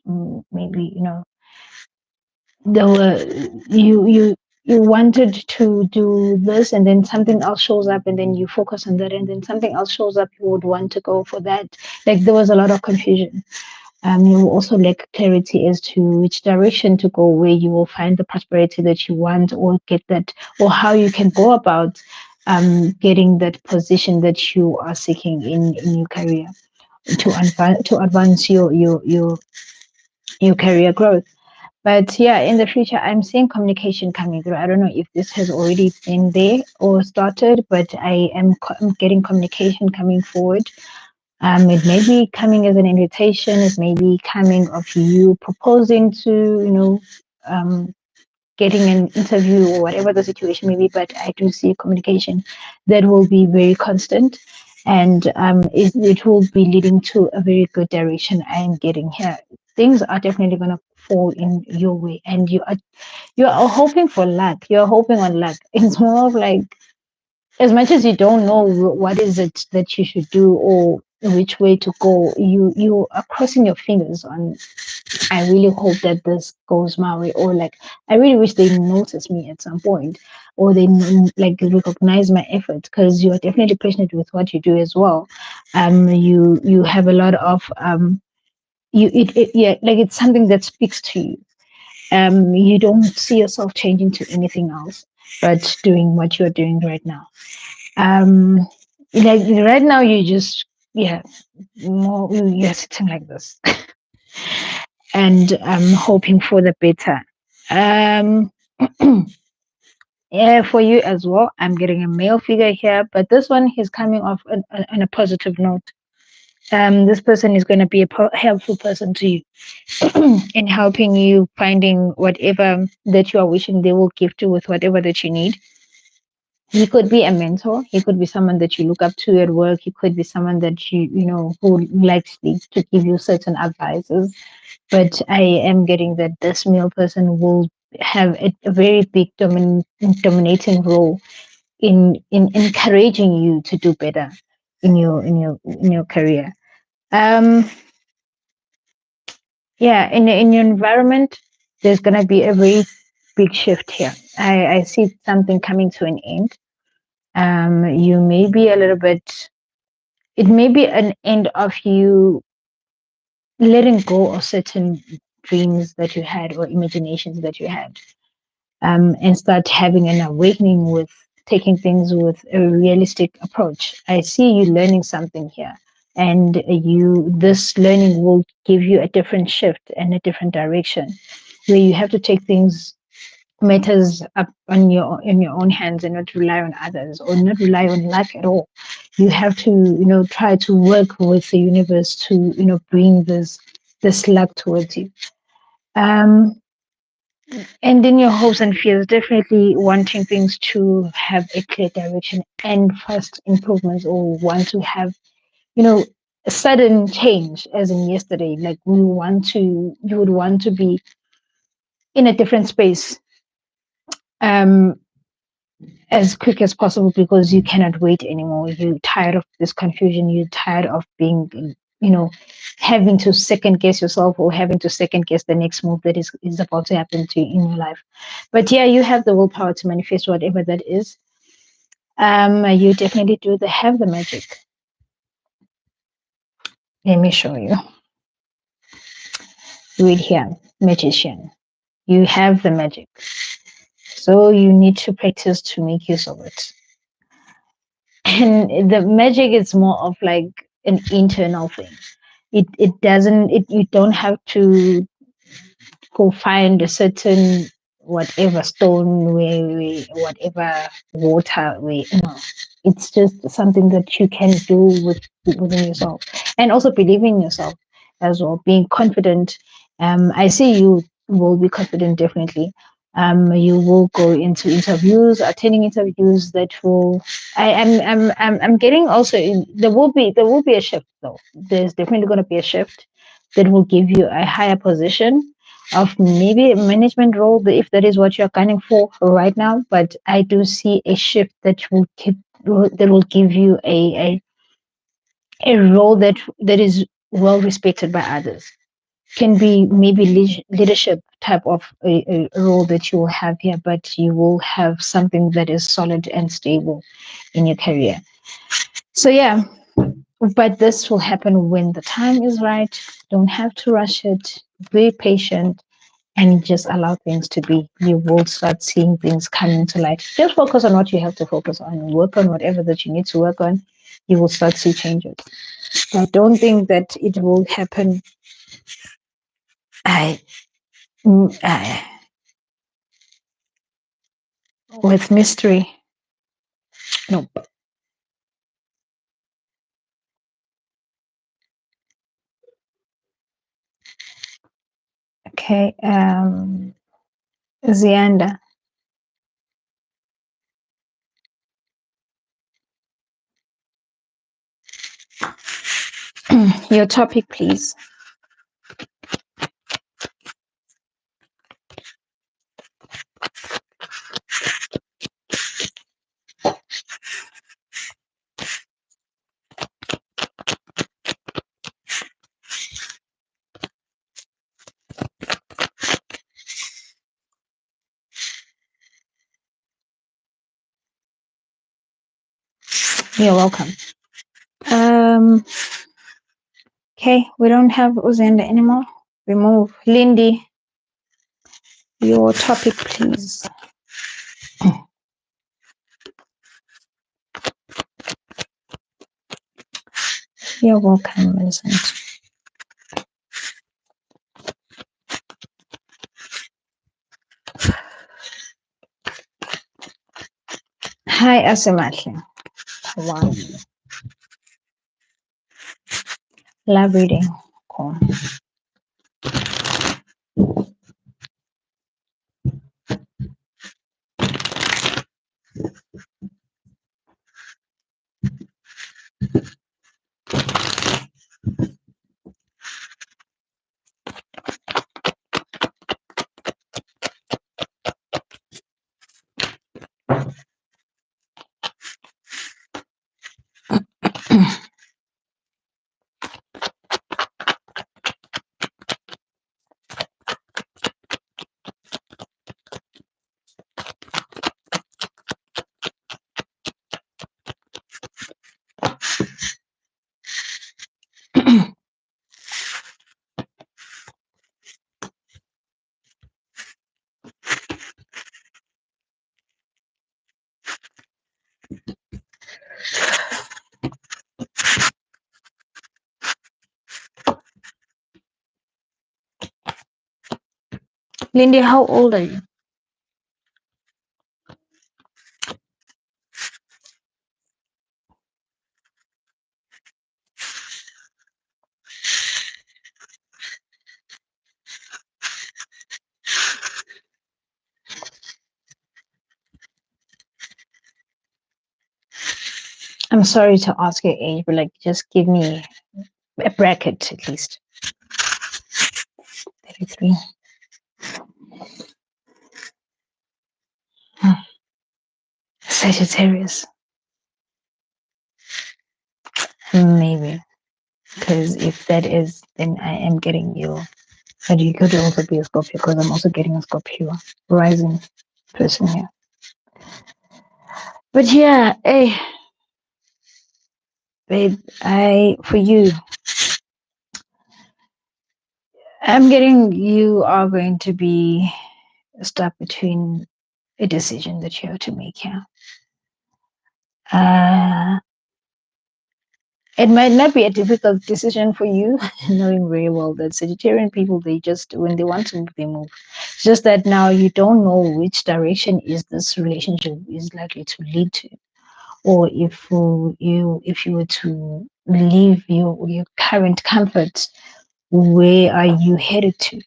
Maybe, there were you wanted to do this, and then something else shows up, and then you focus on that, and then something else shows up, you would want to go for that. Like, there was a lot of confusion. You will also lack clarity as to which direction to go, where you will find the prosperity that you want, or get that, or how you can go about getting that position that you are seeking in your career to advance your career growth. But yeah, in the future, I'm seeing communication coming through. I don't know if this has already been there or started, but I'm getting communication coming forward. It may be coming as an invitation. It may be coming of you proposing to, um, getting an interview or whatever the situation may be. But I do see communication that will be very constant, and it will be leading to a very good direction. I am getting here. Things are definitely going to fall in your way, and you are hoping for luck. You're hoping on luck. It's more of like, as much as you don't know what is it that you should do or which way to go, you are crossing your fingers on, I really hope that this goes my way, or like, I really wish they notice me at some point, or they like recognize my efforts, because you are definitely passionate with what you do as well. You have a lot of yeah, like, it's something that speaks to you. You don't see yourself changing to anything else but doing what you're doing right now. um like, right now, you just, yeah, more, you're sitting like this and hoping for the better. um yeah, for you as well, I'm getting a male figure here, but this one, he's coming off on a positive note. This person is going to be a helpful person to you in helping you finding whatever that you are wishing. They will gift you with whatever that you need. He could be a mentor. He could be someone that you look up to at work. He could be someone that who likes to give you certain advices. But I am getting that this male person will have a very big dominating role in encouraging you to do better in your career. Um, yeah, in your environment, there's gonna be a very big shift here. I see something coming to an end. You may be a little bit. It may be an end of you letting go of certain dreams that you had or imaginations that you had, and start having an awakening with taking things with a realistic approach. I see you learning something here, and this learning will give you a different shift and a different direction, where you have to take things matters up on your in your own hands and not rely on others or not rely on luck at all. You have to try to work with the universe to bring this luck towards you. um and in your hopes and fears, definitely wanting things to have a clear direction and fast improvements, or want to have you know a sudden change, as in yesterday. Like you would want to be in a different space, um as quick as possible, because you cannot wait anymore. You're tired of this confusion. You're tired of being, you know, having to second guess yourself, or having to second guess the next move that is about to happen to you in your life. But yeah, you have the willpower to manifest whatever that is. You definitely do have the magic. Let me show you. Read here, magician. You have the magic. So you need to practice to make use of it. And the magic is more of like an internal thing. It doesn't it You don't have to go find a certain whatever stone whatever water no, it's just something that you can do within yourself, and also believe in yourself as well, being confident. I see you will be confident, definitely. You will go into interviews, attending interviews that will. I'm getting also there will be a shift, though. There's definitely going to be a shift that will give you a higher position of maybe a management role, if that is what you're gunning for right now. But I do see a shift that will give you a role that is well respected by others. Can be maybe leadership type of a role that you will have here, but you will have something that is solid and stable in your career. So yeah, but this will happen when the time is right. Don't have to rush it. Be patient and just allow things to be. You will start seeing things come into light. Just focus on what you have to focus on. Work on whatever that you need to work on. You will start see changes. I don't think that it will happen. I, I with mystery. Nope. Okay. Zianda, your topic, please. You're welcome. Um. Okay, we don't have Uzenda anymore. We move. Lindy, your topic, please. You're welcome, Vincent. Hi, Asimati. Wow. Love reading. Cool. Lindy, how old are you? I'm sorry to ask your age, but like, just give me a bracket at least. 33. Sagittarius. Maybe. Because if that is, then I am getting you. But you could also be a Scorpio because I'm also getting a Scorpio rising person here. But yeah, hey, babe, for you, I'm getting you are going to be stuck between a decision that you have to make here. It might not be a difficult decision for you, knowing very well that Sagittarian people, they just, when they want to move, they move. It's just that now you don't know which direction is this relationship is likely to lead to, or if you were to leave your current comfort, where are you headed to?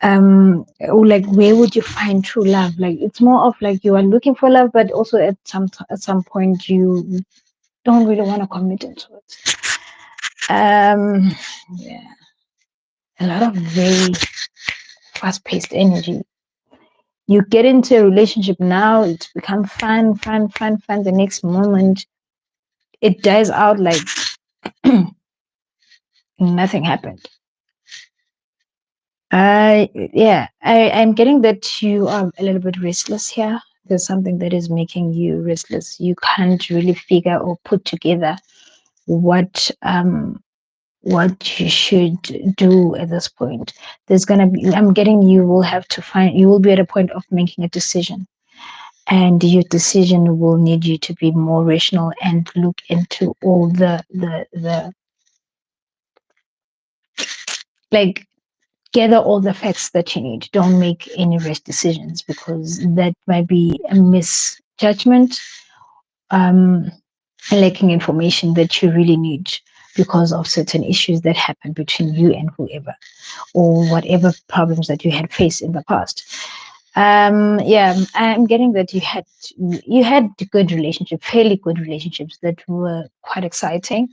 Or like, where would you find true love? Like, it's more of like you are looking for love, but also at some point you don't really want to commit into it. Yeah, a lot of very fast-paced energy. You get into a relationship now, it's become fun, fun, fun, fun. The next moment, it dies out like nothing happened. I'm getting that you are a little bit restless here. There's something that is making you restless. You can't really figure or put together what what you should do at this point. There's gonna be, I'm getting, you will have to find, you will be at a point of making a decision, and your decision will need you to be more rational and look into all the like, gather all the facts that you need. Don't make any rash decisions, because that might be a misjudgment, um lacking information that you really need because of certain issues that happen between you and whoever, or whatever problems that you had faced in the past. Yeah, I'm getting that you had good relationships, fairly good relationships that were quite exciting.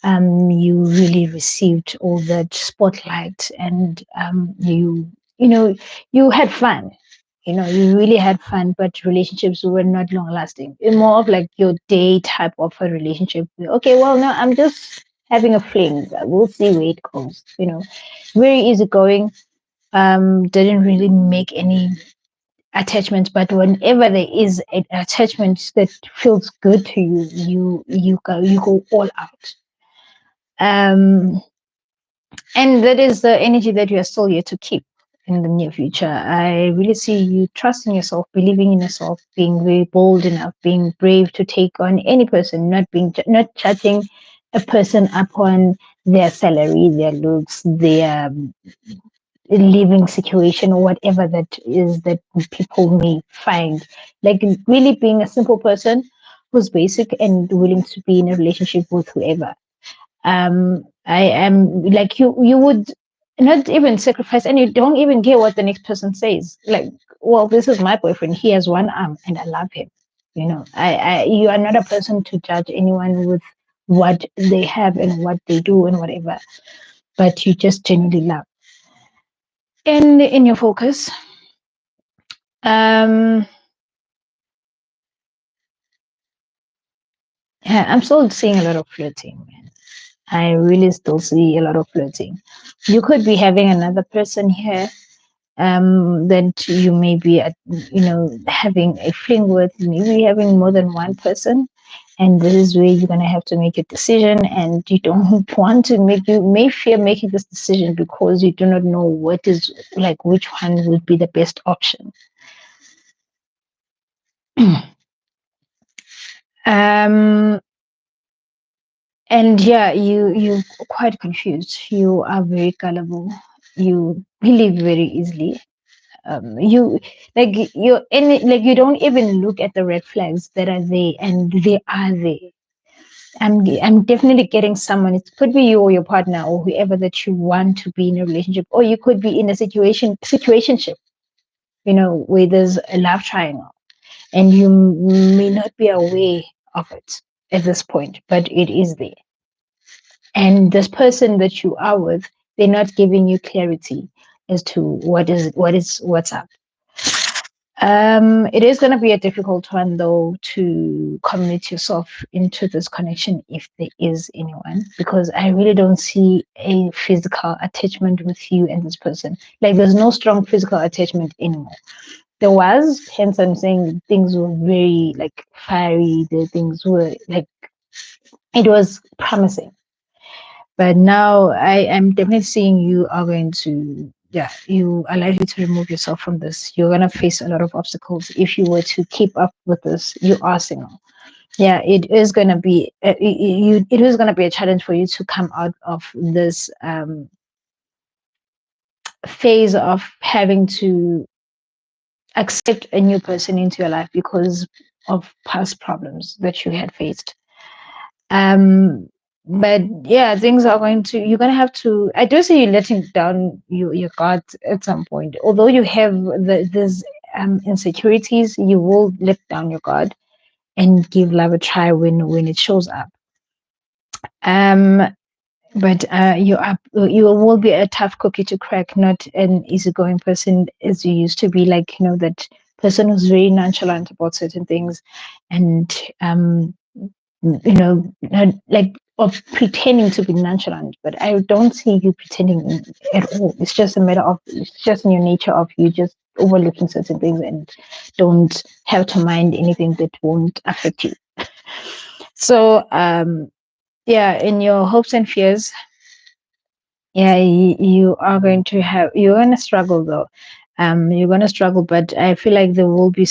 You really received all that spotlight, and you know you had fun. You really had fun, but relationships were not long lasting. More of like your day type of a relationship. Okay, well, no, I'm just having a fling. We'll see where it goes. Very easygoing. Didn't really make any attachment, but whenever there is an attachment that feels good to you, you go all out. um and that is the energy that you are still here to keep in the near future. I really see you trusting yourself, believing in yourself, being very bold enough, being brave to take on any person, not judging a person upon their salary, their looks, their living situation, or whatever that is that people may find. Like, really being a simple person who's basic and willing to be in a relationship with whoever. I am like, you would not even sacrifice, and you don't even care what the next person says. Like, well, this is my boyfriend, he has one arm and I love him. You are not a person to judge anyone with what they have and what they do and whatever, but you just genuinely love. In your focus, um yeah, I'm still seeing a lot of flirting, man. I really still see a lot of flirting. You could be having another person here, that you may be having a fling with, maybe having more than one person, and this is where you're going to have to make a decision, and you don't want to make, you may fear making this decision because you do not know what is, like, which one would be the best option. um and yeah, you're quite confused, you are very gullible, you believe very easily. You like you're in like you don't even look at the red flags that are there, and they are there. I'm definitely getting someone. It could be you or your partner or whoever that you want to be in a relationship, or you could be in a situationship, where there's a love triangle, and you may not be aware of it at this point, but it is there. And this person that you are with, they're not giving you clarity as to what's up. It is going to be a difficult one, though, to commit yourself into this connection if there is anyone, because I really don't see a physical attachment with you and this person. Like, there's no strong physical attachment anymore. There was, hence I'm saying things were very like fiery. The things were like, it was promising. But now I am definitely seeing you are going to, yeah, you are likely to remove yourself from this. You're going to face a lot of obstacles if you were to keep up with this. You are single. Yeah, it is going to be, it is going to be a challenge for you to come out of this phase of having to accept a new person into your life because of past problems that you had faced. Um, but yeah, things are going to, you're going to have to, I do see you letting down your guard at some point. Although you have these insecurities, you will let down your guard and give love a try when it shows up. Um, but you will be a tough cookie to crack, not an easygoing person as you used to be. Like, that person who's very nonchalant about certain things, and not like of pretending to be nonchalant. But I don't see you pretending at all. It's just a matter of, it's just in your nature of you just overlooking certain things and don't have to mind anything that won't affect you. So yeah, in your hopes and fears, yeah, you're going to struggle, though. You're going to struggle, but I feel like there will be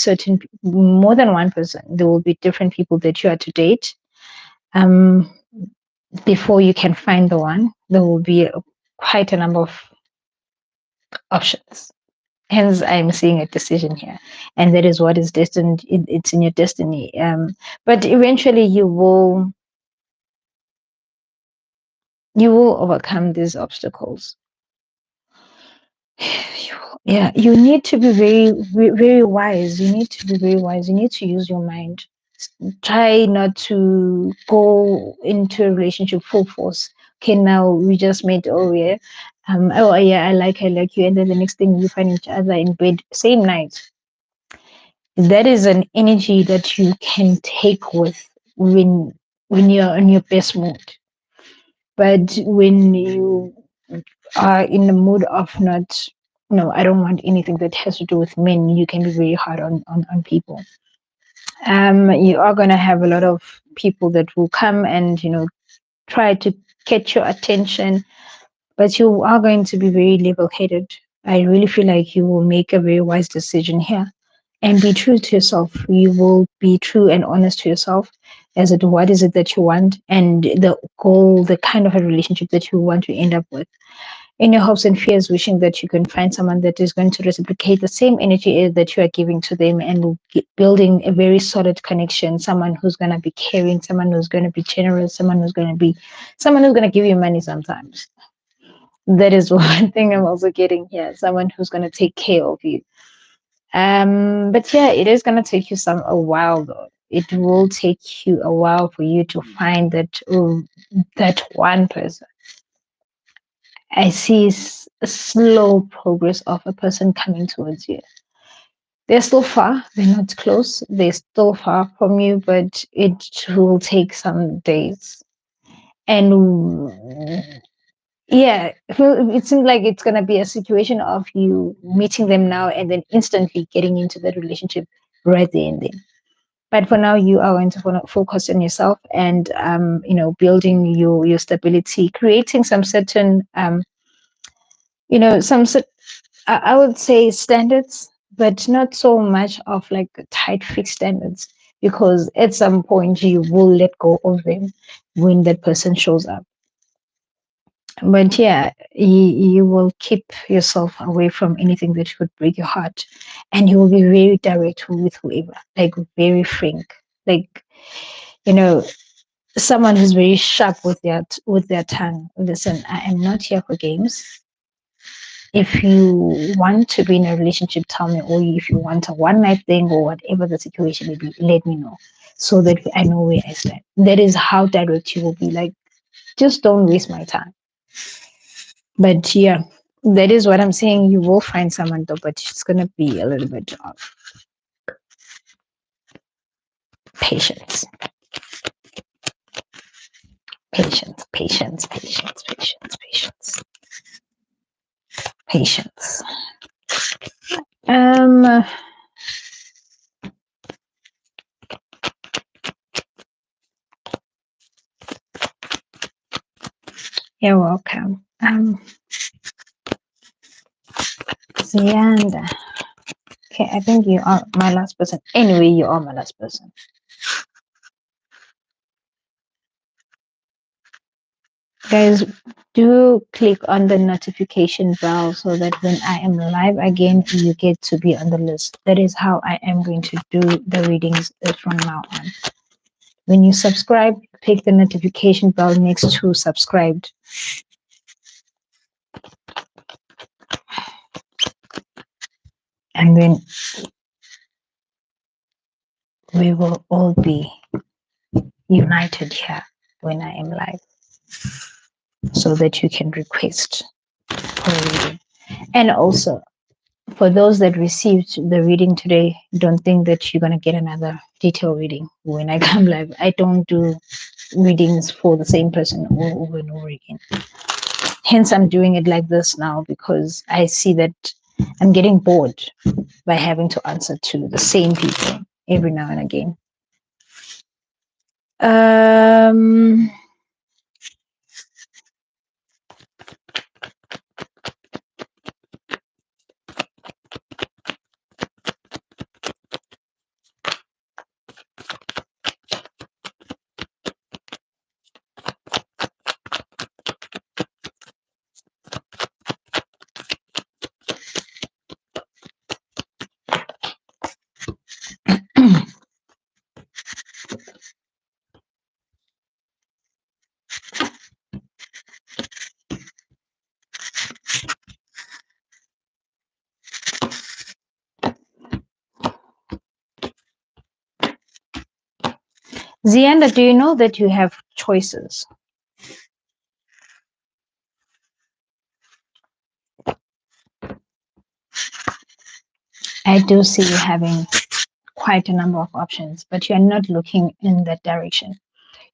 more than one person. There will be different people that you are to date. Um, Before you can find the one, there will be quite a number of options. Hence, I'm seeing a decision here, and that is what is destined. It's in your destiny. But eventually, you will overcome these obstacles. Yeah, you need to be very wise. You need to be very wise. You need to use your mind. Try not to go into a relationship full force. Okay, now we just met. Oh yeah, oh yeah, I like you, and then the next thing you find each other in bed same night. That is an energy that you can take with when you're in your best mood. But when you are in the mood of not, no, I don't want anything that has to do with men, you can be very hard on people. You are going to have a lot of people that will come and, try to catch your attention, but you are going to be very level headed. I really feel like you will make a very wise decision here and be true to yourself. You will be true and honest to yourself as to what is it that you want and the goal, the kind of a relationship that you want to end up with. In your hopes and fears, wishing that you can find someone that is going to reciprocate the same energy that you are giving to them, and building a very solid connection. Someone who's going to be caring, someone who's going to be generous, someone who's going to give you money sometimes. That is one thing I'm also getting here. Someone who's going to take care of you. But yeah, it is going to take you a while, though. It will take you a while for you to find that one person. I see a slow progress of a person coming towards you. They're still far, they're not close, they're still far from you, but it will take some days. And yeah, it seems like it's going to be a situation of you meeting them now and then instantly getting into that relationship right there and then. But for now, you are going to focus on yourself and, building your stability, creating some certain, some I would say standards, but not so much of like tight fixed standards, because at some point you will let go of them when that person shows up. But yeah, you will keep yourself away from anything that could break your heart, and you will be very direct with whoever, like very frank, like you know, someone who's very sharp with their tongue. Listen, I am not here for games. If you want to be in a relationship, tell me, or if you want a one night thing or whatever the situation may be, let me know so that I know where I stand. That is how direct you will be. Like, just don't waste my time. But yeah, that is what I'm saying. You will find someone though, but it's gonna be a little bit of patience, patience, patience. Um, you're welcome. Zianda. Okay, I think you are my last person. Anyway, you are my last person. Guys, do click on the notification bell so that when I am live again, you get to be on the list. That is how I am going to do the readings from now on. When you subscribe, click the notification bell next to subscribed. And then we will all be united here when I am live so that you can request for a reading. And also, for those that received the reading today, don't think that you're going to get another detailed reading when I come live. I don't do readings for the same person over and over again. Hence, I'm doing it like this now because I see that I'm getting bored by having to answer to the same people every now and again. Um, Zianda, do you know that you have choices? I do see you having quite a number of options, but you're not looking in that direction.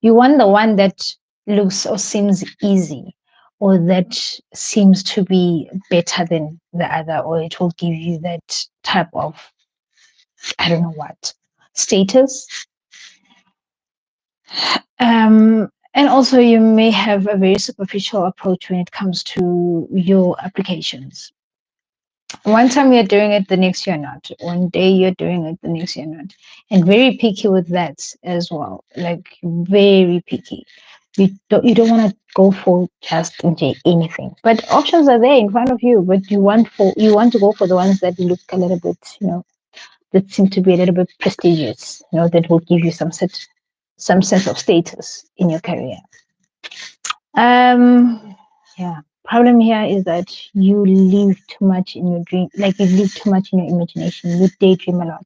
You want the one that looks or seems easy, or that seems to be better than the other, or it will give you that type of, I don't know what, status. And also, you may have a very superficial approach when it comes to your applications. One time you're doing it, the next you're not. One day you're doing it, the next you're not. And very picky with that as well. Like very picky. You don't want to go for just anything. But options are there in front of you. But you want to go for the ones that look a little bit, that seem to be a little bit prestigious. That will give you some sense of status in your career. Yeah. Problem here is that you live too much in your dream, like you live too much in your imagination. You daydream a lot.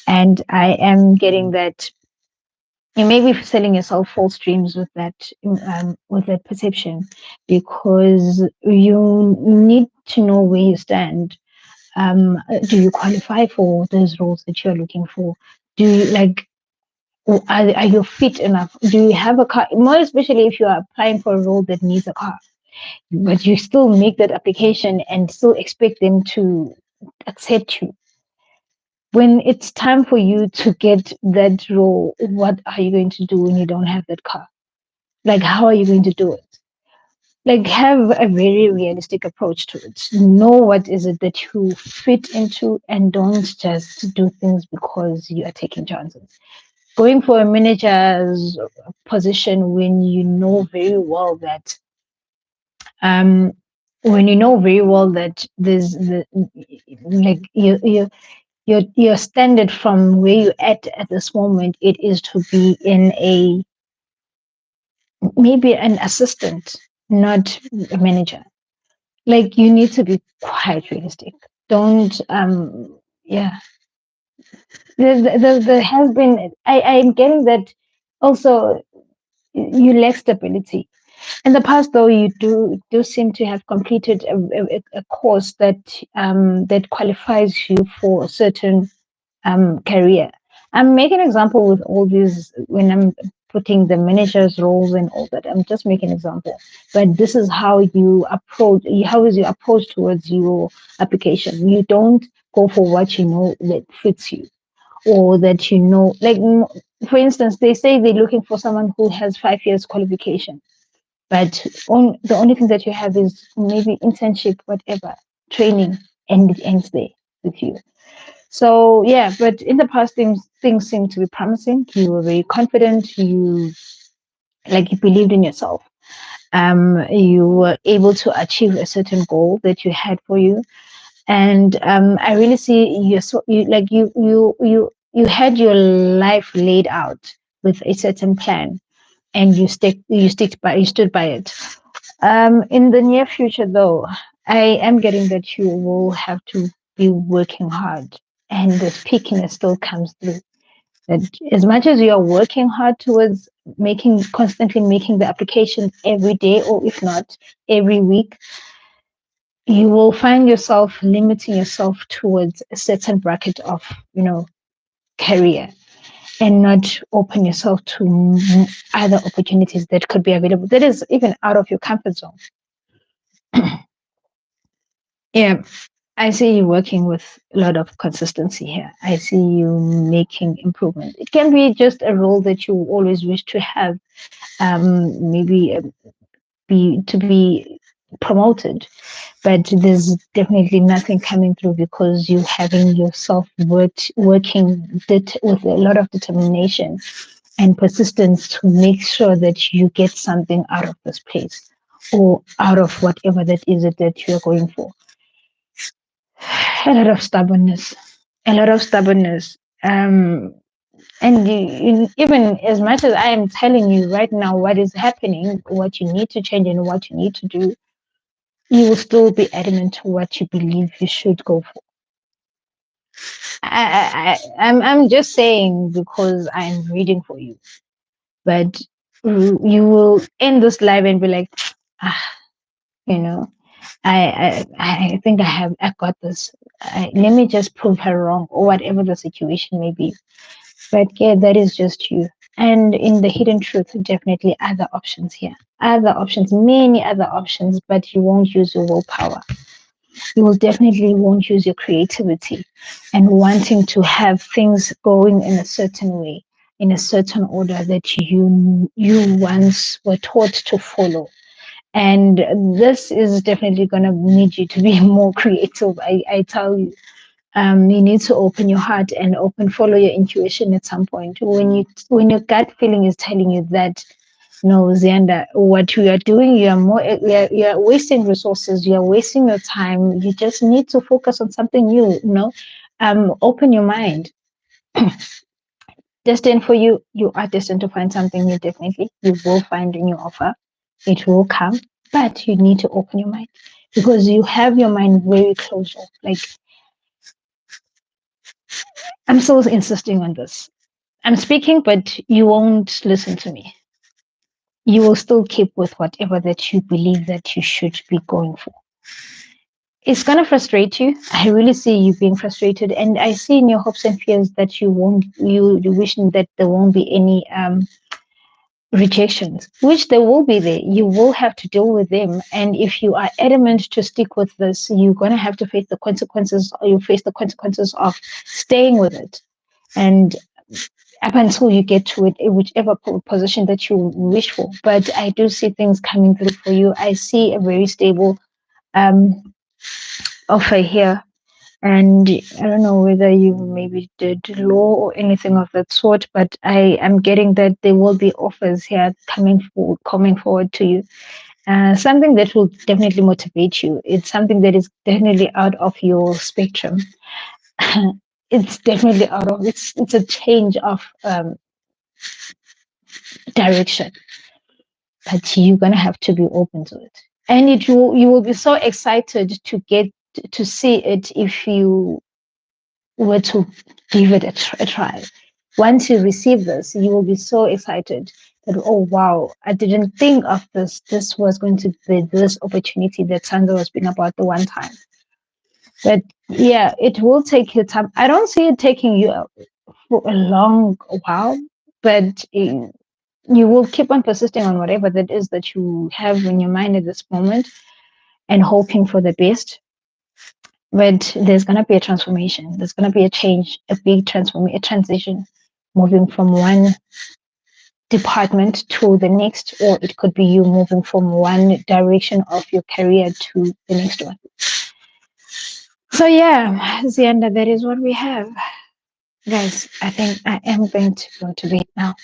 And I am getting that you may be selling yourself false dreams with that perception, because you need to know where you stand. Do you qualify for those roles that you're looking for? Do you like are you fit enough? Do you have a car? More especially if you are applying for a role that needs a car, but you still make that application and still expect them to accept you. When it's time for you to get that role, what are you going to do when you don't have that car? Like, how are you going to do it? Like, have a very realistic approach to it. Know what is it that you fit into, and don't just do things because you are taking chances. Going for a manager's position when you know very well that um, when you know very well that there's the like your standard from where you're at this moment, it is to be in a maybe an assistant, not a manager. Like you need to be quite realistic. Don't yeah. There has been I'm getting that also you lack stability. In the past, though, you do seem to have completed a course that qualifies you for a certain career. I'm making an example with all these when I'm putting the manager's roles and all that. I'm just making an example, but this is how you approach. How is your approach towards your application? You don't go for what you know that fits you, or that you know. Like for instance, they say they're looking for someone who has 5 years qualification, but the only thing that you have is maybe internship, whatever, training, and it ends there with you. So yeah, but in the past things seem to be promising. You were very confident. You believed in yourself. You were able to achieve a certain goal that you had for you, and I really see you had your life laid out with a certain plan, and you stood by it. In the near future, though, I am getting that you will have to be working hard, and the pickiness still comes through. That as much as you are working hard towards constantly making the application every day, or if not every week, you will find yourself limiting yourself towards a certain bracket of, career, and not open yourself to other opportunities that could be available. That is even out of your comfort zone. Yeah, I see you working with a lot of consistency here. I see you making improvement. It can be just a role that you always wish to have, maybe be promoted, but there's definitely nothing coming through because you having yourself working with a lot of determination and persistence to make sure that you get something out of this place or out of whatever that is it that you're going for. A lot of stubbornness, a lot of stubbornness. And even as much as I am telling you right now what is happening, what you need to change and what you need to do, you will still be adamant to what you believe you should go for. I'm just saying because I'm reading for you, but you will end this live and be like, ah, you know, I think I got this. Let me just prove her wrong or whatever the situation may be. But yeah, that is just you. And in the hidden truth, definitely other options here. Other options, many other options, but you won't use your willpower. You will definitely won't use your creativity and wanting to have things going in a certain way, in a certain order that you once were taught to follow. And this is definitely going to need you to be more creative. I tell you, you need to open your heart and follow your intuition at some point. When your gut feeling is telling you that, no, Zianda, what you are doing, you are wasting resources, you are wasting your time. You just need to focus on something new. Open your mind. Destined for you, you are destined to find something new. Definitely, you will find a new offer. It will come, but you need to open your mind because you have your mind very closed off. Like I'm so insisting on this. I'm speaking, but you won't listen to me. You will still keep with whatever that you believe that you should be going for. It's going to frustrate you. I really see you being frustrated, and I see in your hopes and fears that you wishing that there won't be any rejections, which there will be there. You will have to deal with them, and if you are adamant to stick with this, you're going to have to face the consequences. Or you face the consequences of staying with it, and up until you get to it, whichever position that you wish for. But I do see things coming through for you. I see a very stable um, offer here. And I don't know whether you maybe did law or anything of that sort, but I am getting that there will be offers here coming forward to you. something that will definitely motivate you. It's something that is definitely out of your spectrum. It's definitely out of it's a change of direction, but you're gonna have to be open to it, and you will be so excited to get to see it if you were to give it a try. Once you receive this, you will be so excited that, oh wow, I didn't think of this. This was going to be this opportunity that Sanza was speaking about the one time. But yeah, it will take you time. I don't see it taking you for a long while, but you will keep on persisting on whatever that is that you have in your mind at this moment and hoping for the best. But there's going to be a transformation. There's going to be a change, a big transformation, a transition, moving from one department to the next, or it could be you moving from one direction of your career to the next one. So yeah, Zianda, that is what we have. Guys, I think I am going to go to bed now.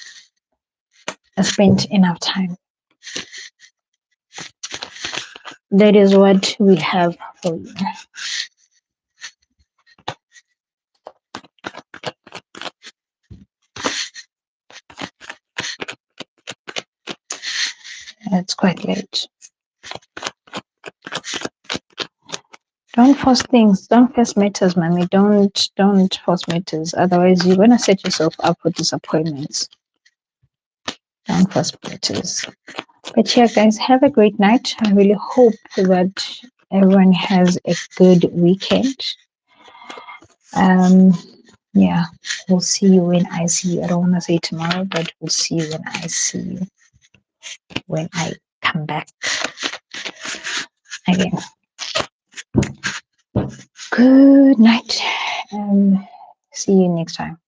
I spent enough time. That is what we have for you. It's quite late. Don't force things. Don't force matters, mommy. Don't force matters. Otherwise, you're gonna set yourself up for disappointments. Don't force matters. But yeah, guys, have a great night. I really hope that everyone has a good weekend. Um, yeah, we'll see you when I see you. I don't want to say tomorrow, but we'll see you when I see you. When I come back again. Good night. See you next time.